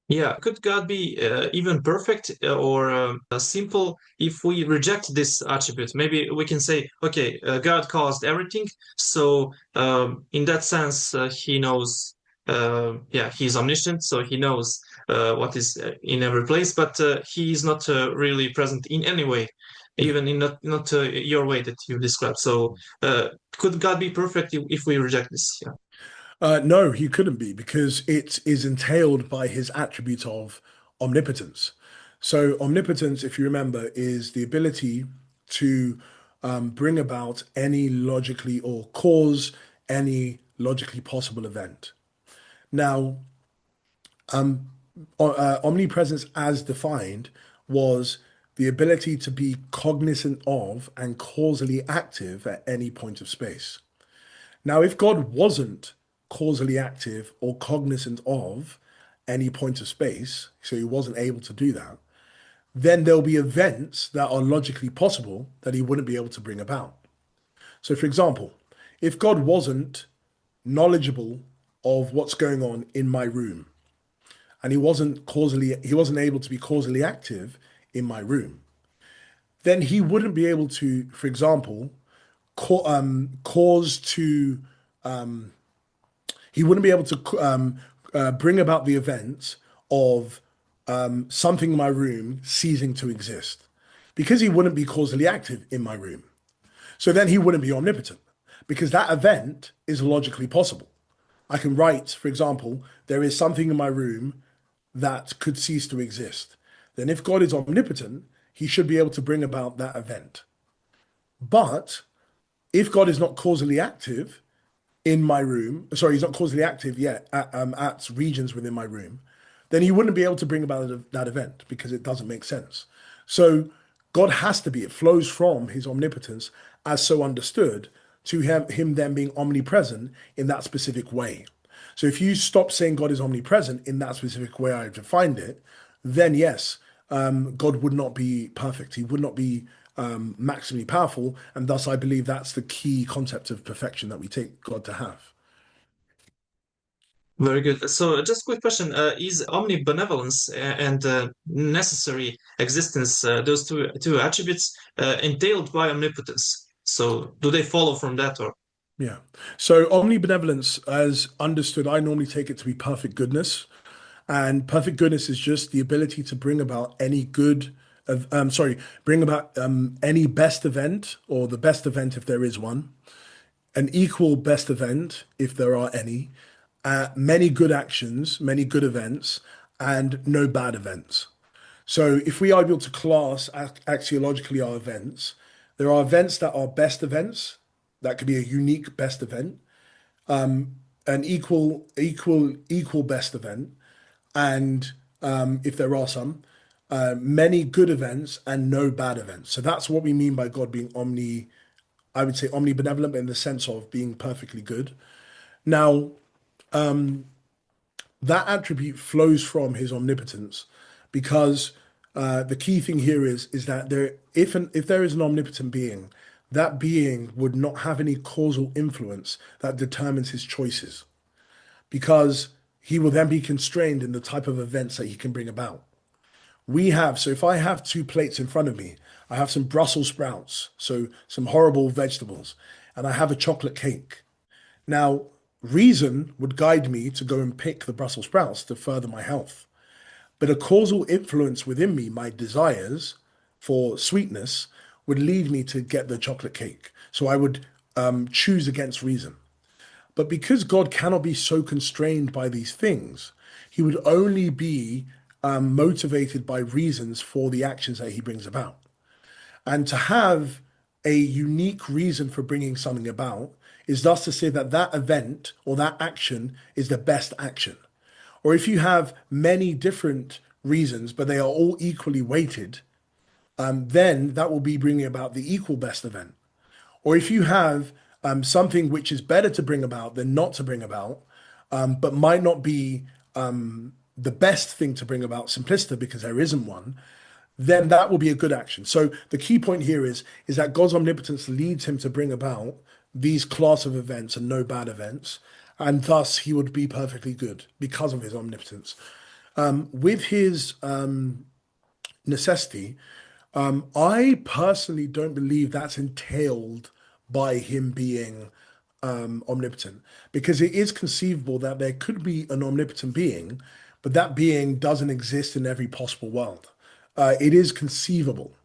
Yeah, could God be even perfect or simple if we reject this attribute? Maybe we can say, okay, God caused everything, so in that sense, he knows, yeah, he's omniscient, so he knows what is in every place, but he is not really present in any way, Yeah. even in not your way that you described. So could God be perfect if we reject this? Yeah. No, he couldn't be because it is entailed by his attribute of omnipotence. So, omnipotence, if you remember, is the ability to bring about any logically or cause any logically possible event. Now, omnipresence, as defined, was the ability to be cognizant of and causally active at any point of space. Now, if God wasn't causally active or cognizant of any point of space, so he wasn't able to do that, then there'll be events that are logically possible that he wouldn't be able to bring about. So, for example, if God wasn't knowledgeable of what's going on in my room, and he wasn't able to be causally active in my room, then he wouldn't be able to, for example, cause to he wouldn't be able to bring about the event of something in my room ceasing to exist because he wouldn't be causally active in my room. So then he wouldn't be omnipotent because that event is logically possible. I can write, for example, there is something in my room that could cease to exist. Then if God is omnipotent, he should be able to bring about that event. But if God is not causally active in my room, sorry, he's not causally active yet at regions within my room, then he wouldn't be able to bring about that event because it doesn't make sense. So God has to be, it flows from his omnipotence as so understood to have him then being omnipresent in that specific way. So if you stop saying God is omnipresent in that specific way I defined it, then yes, God would not be perfect. He would not be maximally powerful, and thus I believe that's the key concept of perfection that we take God to have. Very good. So, just a quick question: is omnibenevolence and necessary existence, those two attributes, entailed by omnipotence? So, do they follow from that, or? Yeah. So omnibenevolence, as understood, I normally take it to be perfect goodness. And perfect goodness is just the ability to bring about any good of, bring about any best event or the best event if there is one, an equal best event if there are any, many good actions, many good events, and no bad events. So if we are able to class axiologically our events, there are events that are best events, that could be a unique best event, an equal best event, and if there are some, many good events and no bad events. So that's what we mean by God being I would say omnibenevolent in the sense of being perfectly good. Now, that attribute flows from his omnipotence because the key thing here is that if there is an omnipotent being, that being would not have any causal influence that determines his choices because he will then be constrained in the type of events that he can bring about. So if I have two plates in front of me, I have some Brussels sprouts, so some horrible vegetables, and I have a chocolate cake. Now, reason would guide me to go and pick the Brussels sprouts to further my health. But a causal influence within me, my desires for sweetness, would lead me to get the chocolate cake. So I would choose against reason. But because God cannot be so constrained by these things, he would only be motivated by reasons for the actions that he brings about. And to have a unique reason for bringing something about is thus to say that that event or that action is the best action. Or if you have many different reasons, but they are all equally weighted, then that will be bringing about the equal best event. Or if you have something which is better to bring about than not to bring about, but might not be the best thing to bring about simpliciter because there isn't one, then that will be a good action. So the key point here is that God's omnipotence leads him to bring about these class of events and no bad events, and thus he would be perfectly good because of his omnipotence. With his necessity, I personally don't believe that's entailed by him being omnipotent, because it is conceivable that there could be an omnipotent being, but that being doesn't exist in every possible world. It is conceivable.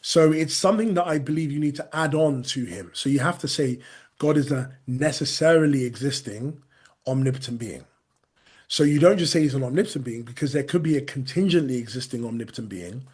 So it's something that I believe you need to add on to him. So you have to say God is a necessarily existing omnipotent being. So you don't just say he's an omnipotent being because there could be a contingently existing omnipotent being,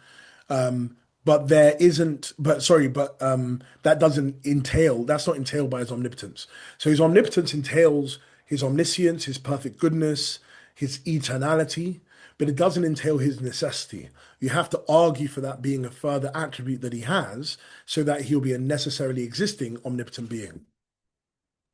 but there isn't, but sorry, but that doesn't entail, that's not entailed by his omnipotence. So his omnipotence entails his omniscience, his perfect goodness, his eternality, but it doesn't entail his necessity. You have to argue for that being a further attribute that he has so that he'll be a necessarily existing omnipotent being.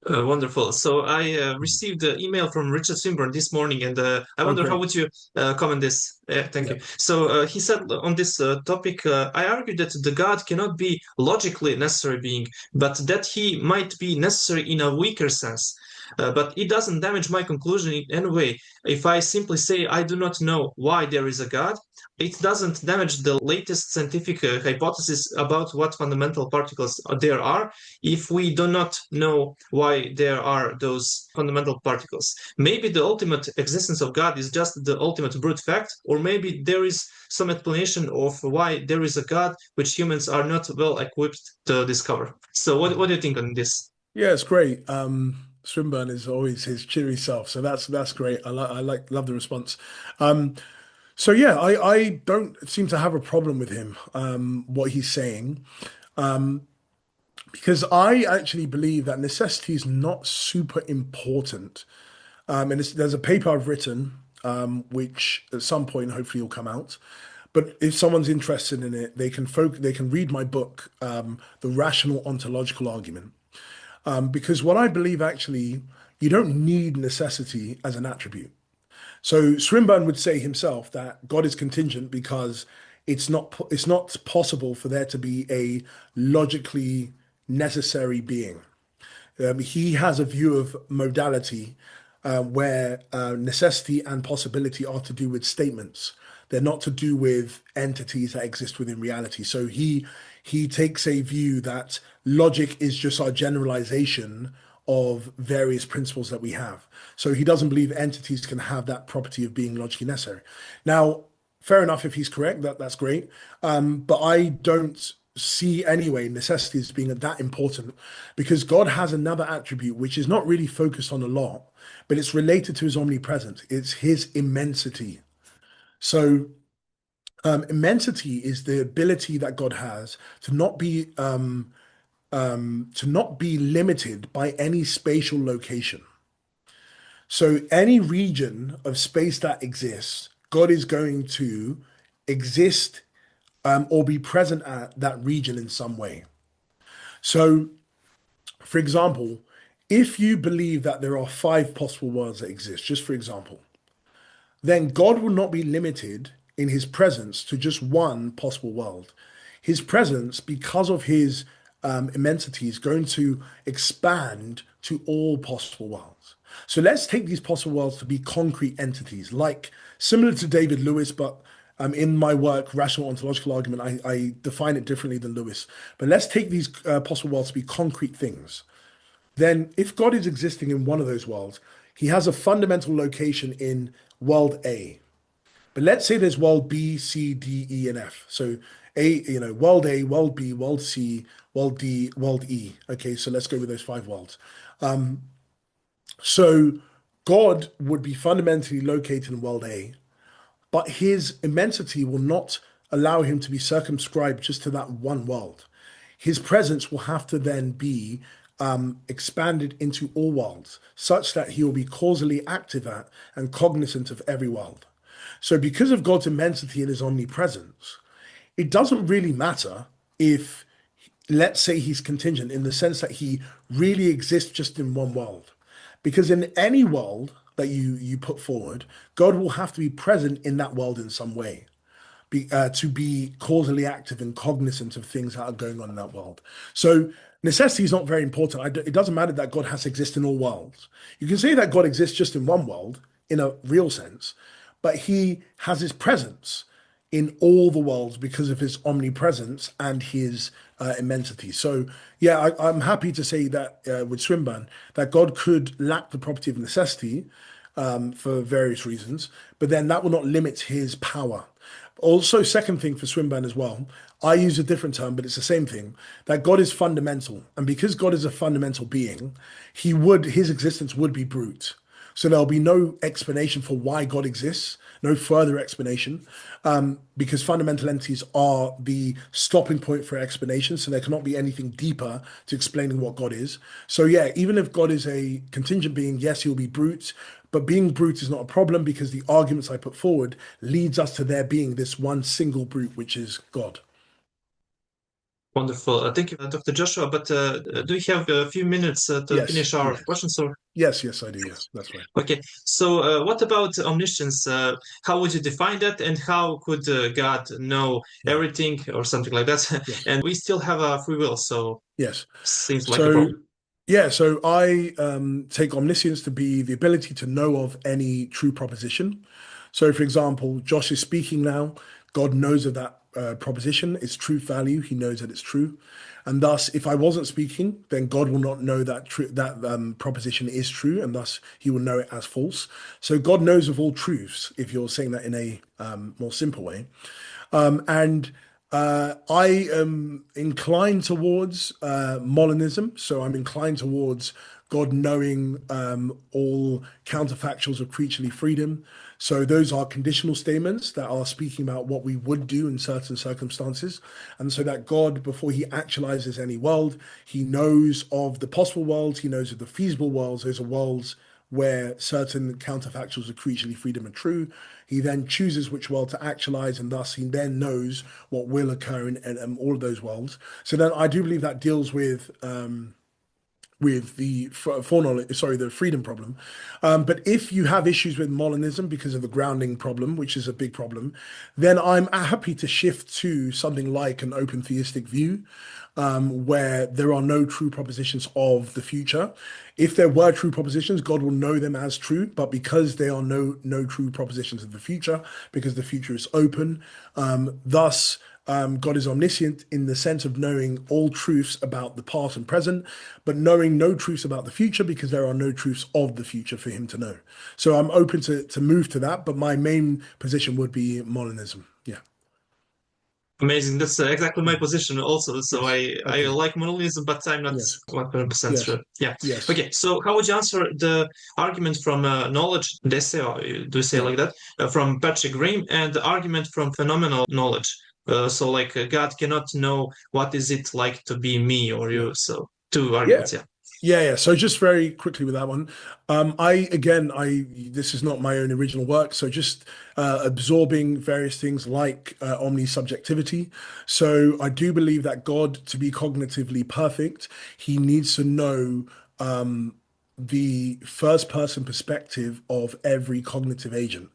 Wonderful. So I received an email from Richard Swinburne this morning, and I Oh, wonder how great. would you comment this? Thank Yeah. you. So he said on this topic, I argue that the God cannot be logically necessary being, but that he might be necessary in a weaker sense. But it doesn't damage my conclusion in any way. If I simply say I do not know why there is a God, it doesn't damage the latest scientific hypothesis about what fundamental particles there are if we do not know why there are those fundamental particles. Maybe the ultimate existence of God is just the ultimate brute fact, or maybe there is some explanation of why there is a God which humans are not well equipped to discover. So, what do you think on this? Yeah, it's great. Swinburne is always his cheery self, so that's great. Love the response. Um, so yeah, I don't seem to have a problem with him, what he's saying, because I actually believe that necessity is not super important. And there's a paper I've written, which at some point hopefully will come out. But if someone's interested in it, they can read my book, The Rational Ontological Argument. Because what I believe actually, you don't need necessity as an attribute. So Swinburne would say himself that God is contingent because it's not possible for there to be a logically necessary being. He has a view of modality where necessity and possibility are to do with statements. They're not to do with entities that exist within reality. So he takes a view that logic is just our generalization of various principles that we have. So he doesn't believe entities can have that property of being logically necessary. Now, fair enough if he's correct, that's great. But I don't see anyway necessity as being that important because God has another attribute which is not really focused on a lot, but it's related to his omnipresence. It's his immensity. So immensity is the ability that God has to not be limited by any spatial location. So any region of space that exists, God is going to exist or be present at that region in some way. So, for example, if you believe that there are five possible worlds that exist, just for example, then God will not be limited in his presence to just one possible world. His presence, because of his immensity, is going to expand to all possible worlds. So let's take these possible worlds to be concrete entities, like similar to David Lewis, but in my work, Rational Ontological Argument, I define it differently than Lewis. But let's take these possible worlds to be concrete things. Then, if God is existing in one of those worlds, he has a fundamental location in world A. But let's say there's world B, C, D, E, and F. So world A, world B, world C, world D, world E. Okay, so let's go with those five worlds. So God would be fundamentally located in world A, but his immensity will not allow him to be circumscribed just to that one world. His presence will have to then be expanded into all worlds, such that he will be causally active at and cognizant of every world. So, because of God's immensity and his omnipresence, it doesn't really matter if, let's say, he's contingent in the sense that he really exists just in one world. Because in any world that you put forward, God will have to be present in that world in some way to be causally active and cognizant of things that are going on in that world. So necessity is not very important. It doesn't matter that God has to exist in all worlds. You can say that God exists just in one world in a real sense, but he has his presence in all the worlds because of his omnipresence and his immensity. So, yeah, I'm happy to say that with Swinburne, that God could lack the property of necessity for various reasons, but then that will not limit his power. Also, second thing for Swinburne as well, I use a different term, but it's the same thing, that God is fundamental. And because God is a fundamental being, his existence would be brute. So there'll be no explanation for why God exists, no further explanation, because fundamental entities are the stopping point for explanation. So there cannot be anything deeper to explaining what God is. So yeah, even if God is a contingent being, yes, he'll be brute, but being brute is not a problem because the arguments I put forward leads us to there being this one single brute, which is God. Wonderful. Thank you, Dr. Joshua. But do you have a few minutes to Yes, finish our yes, questions? Or yes, I do. Yeah, that's right. okay. So, what about omniscience? How would you define that, and how could God know Yeah, everything or something like that? yes, And we still have a free will, so yes. seems like a So problem. yeah, so I take omniscience to be the ability to know of any true proposition. So, for example, Josh is speaking now. God knows of that proposition, its truth value. He knows that it's true, and thus, if I wasn't speaking, then God will not know that proposition is true, and thus He will know it as false. So, God knows of all truths. If you're saying that in a more simple way, and I am inclined towards Molinism, so I'm inclined towards God knowing all counterfactuals of creaturely freedom. So those are conditional statements that are speaking about what we would do in certain circumstances. And so that God, before he actualizes any world, he knows of the possible worlds, he knows of the feasible worlds. Those are worlds where certain counterfactuals of creaturely freedom are true. He then chooses which world to actualize, and thus he then knows what will occur in all of those worlds. So then I do believe that deals with with the foreknowledge, sorry, the freedom problem. But if you have issues with Molinism because of the grounding problem, which is a big problem, then I'm happy to shift to something like an open theistic view, where there are no true propositions of the future. If there were true propositions, God will know them as true, but because there are no true propositions of the future, because the future is open, thus God is omniscient in the sense of knowing all truths about the past and present, but knowing no truths about the future because there are no truths of the future for him to know. So I'm open to move to that, but my main position would be Molinism. Yeah. Amazing. That's exactly my Mhm. position also. So Yes. I Okay. like monotheism, but I'm not Yes. 100% Yes. sure. Yeah. Yes. Okay. So how would you answer the argument from knowledge, they say, or do you say it Yeah. like that, from Patrick Green, and the argument from phenomenal knowledge? So like God cannot know what is it like to be me or Yeah. you. So two Yeah. arguments. Yeah. Yeah. So just very quickly with that one, I this is not my own original work, so just absorbing various things like omnisubjectivity. So I do believe that God, to be cognitively perfect, he needs to know the first person perspective of every cognitive agent.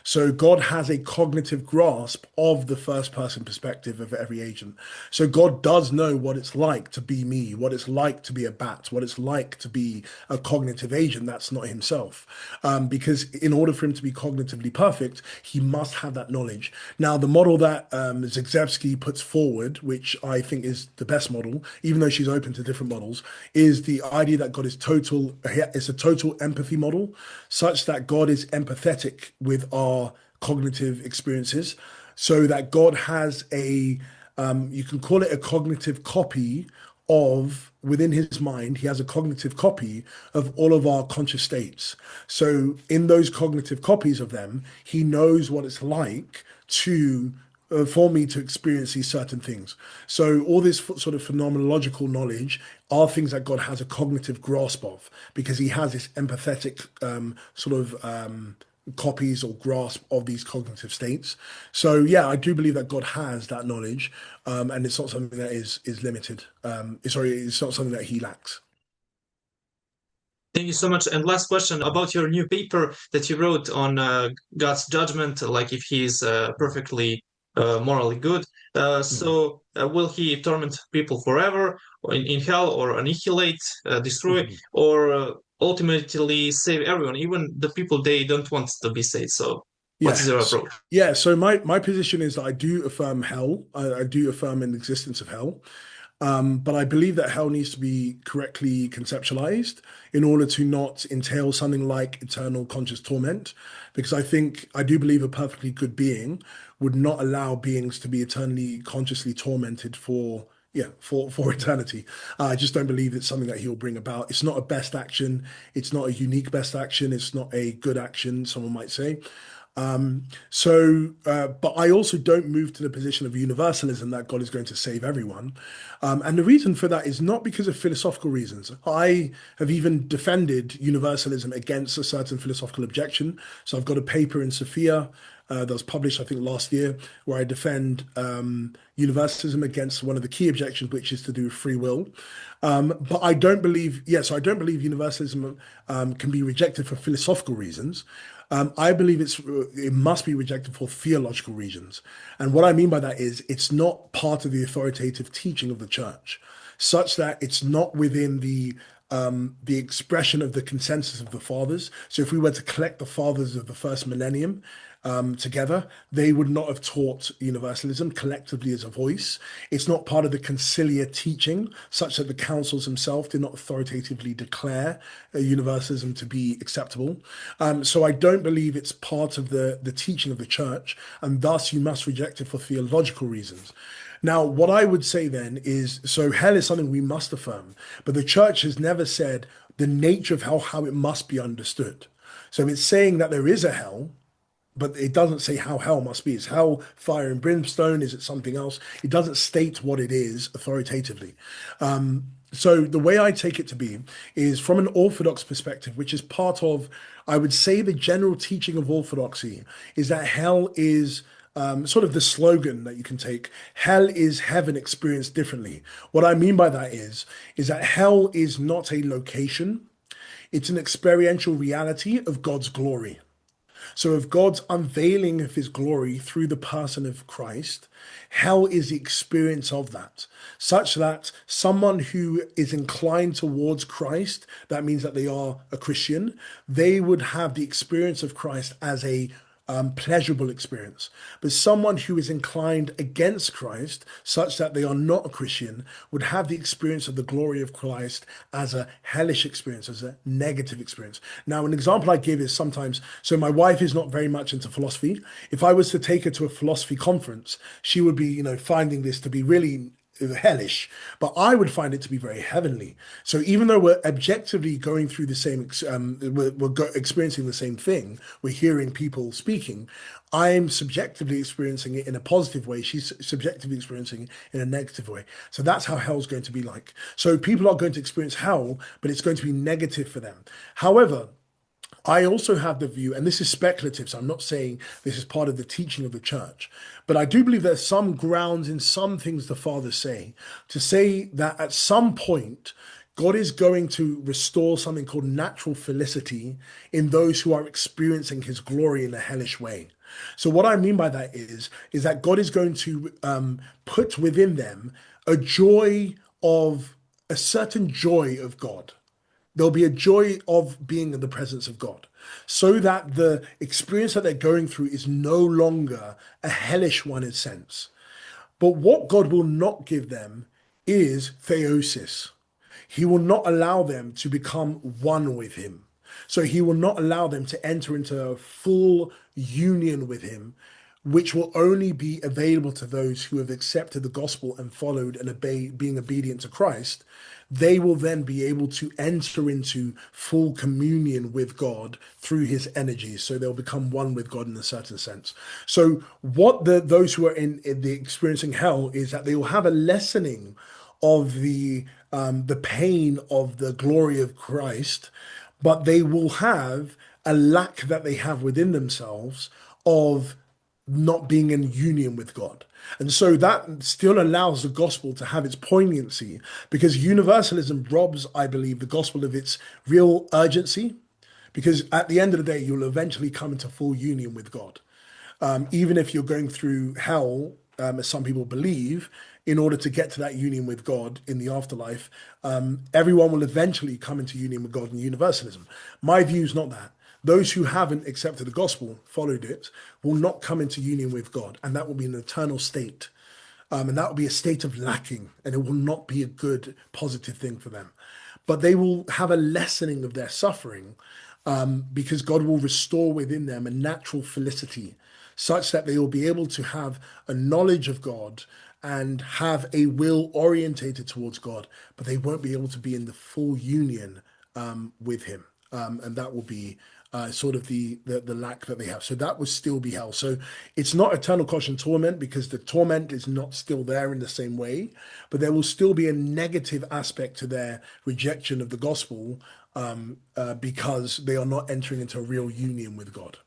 So God has a cognitive grasp of the first person perspective of every agent. So God does know what it's like to be me, what it's like to be a bat, what it's like to be a cognitive agent that's not himself. Because in order for him to be cognitively perfect, he must have that knowledge. Now, the model that Zagzebski puts forward, which I think is the best model, even though she's open to different models, is the idea that God is total, it's a total empathy model, such that God is empathetic with our cognitive experiences, so that God has you can call it a cognitive copy of, within his mind, he has a cognitive copy of all of our conscious states. So in those cognitive copies of them, he knows what it's like to for me to experience these certain things. So all this sort of phenomenological knowledge are things that God has a cognitive grasp of because he has this empathetic copies or grasp of these cognitive states. So yeah, I do believe that God has that knowledge, and it's not something that is limited. Sorry, it's not something that he lacks. Thank you so much. And last question about your new paper that you wrote on God's judgment, like if he is perfectly morally good. Mhm. Will he torment people forever in hell or annihilate, destroy, Mhm. or ultimately save everyone, even the people they don't want to be saved? So, what is Yeah. your approach? Yeah. So my position is that I do affirm hell. I do affirm an existence of hell. But I believe that hell needs to be correctly conceptualized in order to not entail something like eternal conscious torment. Because I do believe a perfectly good being would not allow beings to be eternally consciously tormented for, yeah, for eternity. I just don't believe it's something that he'll bring about. It's not a best action. It's not a unique best action. It's not a good action, someone might say. But I also don't move to the position of universalism that God is going to save everyone. And the reason for that is not because of philosophical reasons. I have even defended universalism against a certain philosophical objection. So I've got a paper in Sophia that was published, I think, last year, where I defend universalism against one of the key objections, which is to do with free will. But I don't believe, yes, I don't believe universalism can be rejected for philosophical reasons. I believe it must be rejected for theological reasons. And what I mean by that is it's not part of the authoritative teaching of the church, such that it's not within the expression of the consensus of the fathers. So if we were to collect the fathers of the first millennium together, they would not have taught universalism collectively as a voice. It's not part of the conciliar teaching, such that the councils themselves did not authoritatively declare universalism to be acceptable. So I don't believe it's part of the teaching of the church, and thus you must reject it for theological reasons. Now, what I would say then is, so hell is something we must affirm, but the church has never said the nature of how it must be understood. So it's saying that there is a hell, but it doesn't say how hell must be. Is hell fire and brimstone? Is it something else? It doesn't state what it is authoritatively. So the way I take it to be is from an Orthodox perspective, which is part of, I would say, the general teaching of Orthodoxy, is that hell is sort of the slogan that you can take, hell is heaven experienced differently. What I mean by that is that hell is not a location, it's an experiential reality of God's glory. So, of God's unveiling of his glory through the person of Christ, hell is the experience of that, such that someone who is inclined towards Christ, that means that they are a Christian, they would have the experience of Christ as a pleasurable experience. But someone who is inclined against Christ, such that they are not a Christian, would have the experience of the glory of Christ as a hellish experience, as a negative experience. Now, an example I give is sometimes, so my wife is not very much into philosophy. If I was to take her to a philosophy conference, she would be, finding this to be really hellish, but I would find it to be very heavenly. So even though we're objectively going through the same, experiencing the same thing, we're hearing people speaking, I'm subjectively experiencing it in a positive way. She's subjectively experiencing it in a negative way. So that's how hell's going to be like. So people are going to experience hell, but it's going to be negative for them. However, I also have the view, and this is speculative, so I'm not saying this is part of the teaching of the church, but I do believe there's some grounds in some things the fathers say to say that at some point, God is going to restore something called natural felicity in those who are experiencing his glory in a hellish way. So what I mean by that is that God is going to put within them a certain joy of God. There'll be a joy of being in the presence of God, so that the experience that they're going through is no longer a hellish one in a sense. But what God will not give them is theosis. He will not allow them to become one with him. So he will not allow them to enter into a full union with him, which will only be available to those who have accepted the gospel and followed and being obedient to Christ. They will then be able to enter into full communion with God through his energies. So they'll become one with God in a certain sense. So what those who are in the experiencing hell is that they will have a lessening of the pain of the glory of Christ, but they will have a lack that they have within themselves of not being in union with God. And so that still allows the gospel to have its poignancy, because universalism robs, I believe, the gospel of its real urgency, because at the end of the day, you'll eventually come into full union with God. Even if you're going through hell, as some people believe, in order to get to that union with God in the afterlife, everyone will eventually come into union with God in universalism. My view is not that. Those who haven't accepted the gospel, followed it, will not come into union with God, and that will be an eternal state. And that will be a state of lacking, and it will not be a good, positive thing for them. But they will have a lessening of their suffering, because God will restore within them a natural felicity, such that they will be able to have a knowledge of God and have a will orientated towards God, but they won't be able to be in the full union with him. And that will be sort of the lack that they have. So that would still be hell. So it's not eternal caution torment, because the torment is not still there in the same way, but there will still be a negative aspect to their rejection of the gospel, because they are not entering into a real union with God.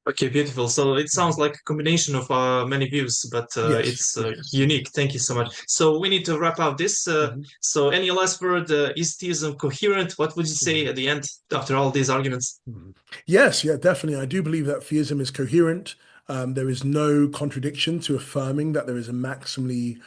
Okay, beautiful. So it sounds like a combination of many views, but Yes. it's unique. Thank you so much. So we need to wrap up this. So any last word? Is theism coherent? What would you say at the end after all these arguments? Yes, yeah, definitely. I do believe that theism is coherent. There is no contradiction to affirming that there is a maximally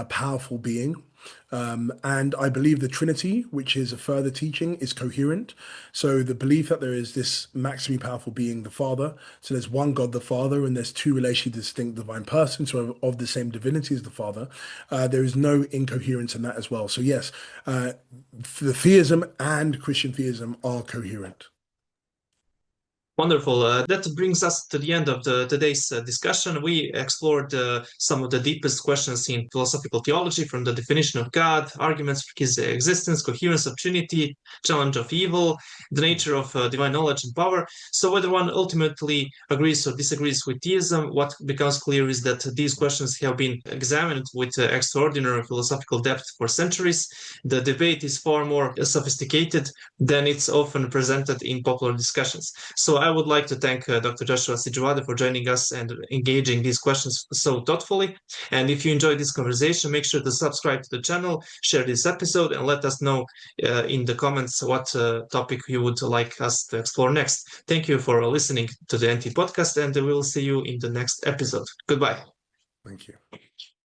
powerful being. And I believe the Trinity, which is a further teaching, is coherent. So the belief that there is this maximally powerful being, the Father. So there's one God, the Father, and there's two relationally distinct divine persons who are of the same divinity as the Father. There is no incoherence in that as well. So yes, the theism and Christian theism are coherent. Wonderful. That brings us to the end of today's discussion. We explored some of the deepest questions in philosophical theology, from the definition of God, arguments for his existence, coherence of Trinity, challenge of evil, the nature of divine knowledge and power. So whether one ultimately agrees or disagrees with theism, what becomes clear is that these questions have been examined with extraordinary philosophical depth for centuries. The debate is far more sophisticated than it's often presented in popular discussions. So I would like to thank Dr. Joshua Sijuwade for joining us and engaging these questions so thoughtfully. And if you enjoyed this conversation, make sure to subscribe to the channel, share this episode, and let us know in the comments what topic you would like us to explore next. Thank you for listening to the NT podcast, and we will see you in the next episode. Goodbye. Thank you.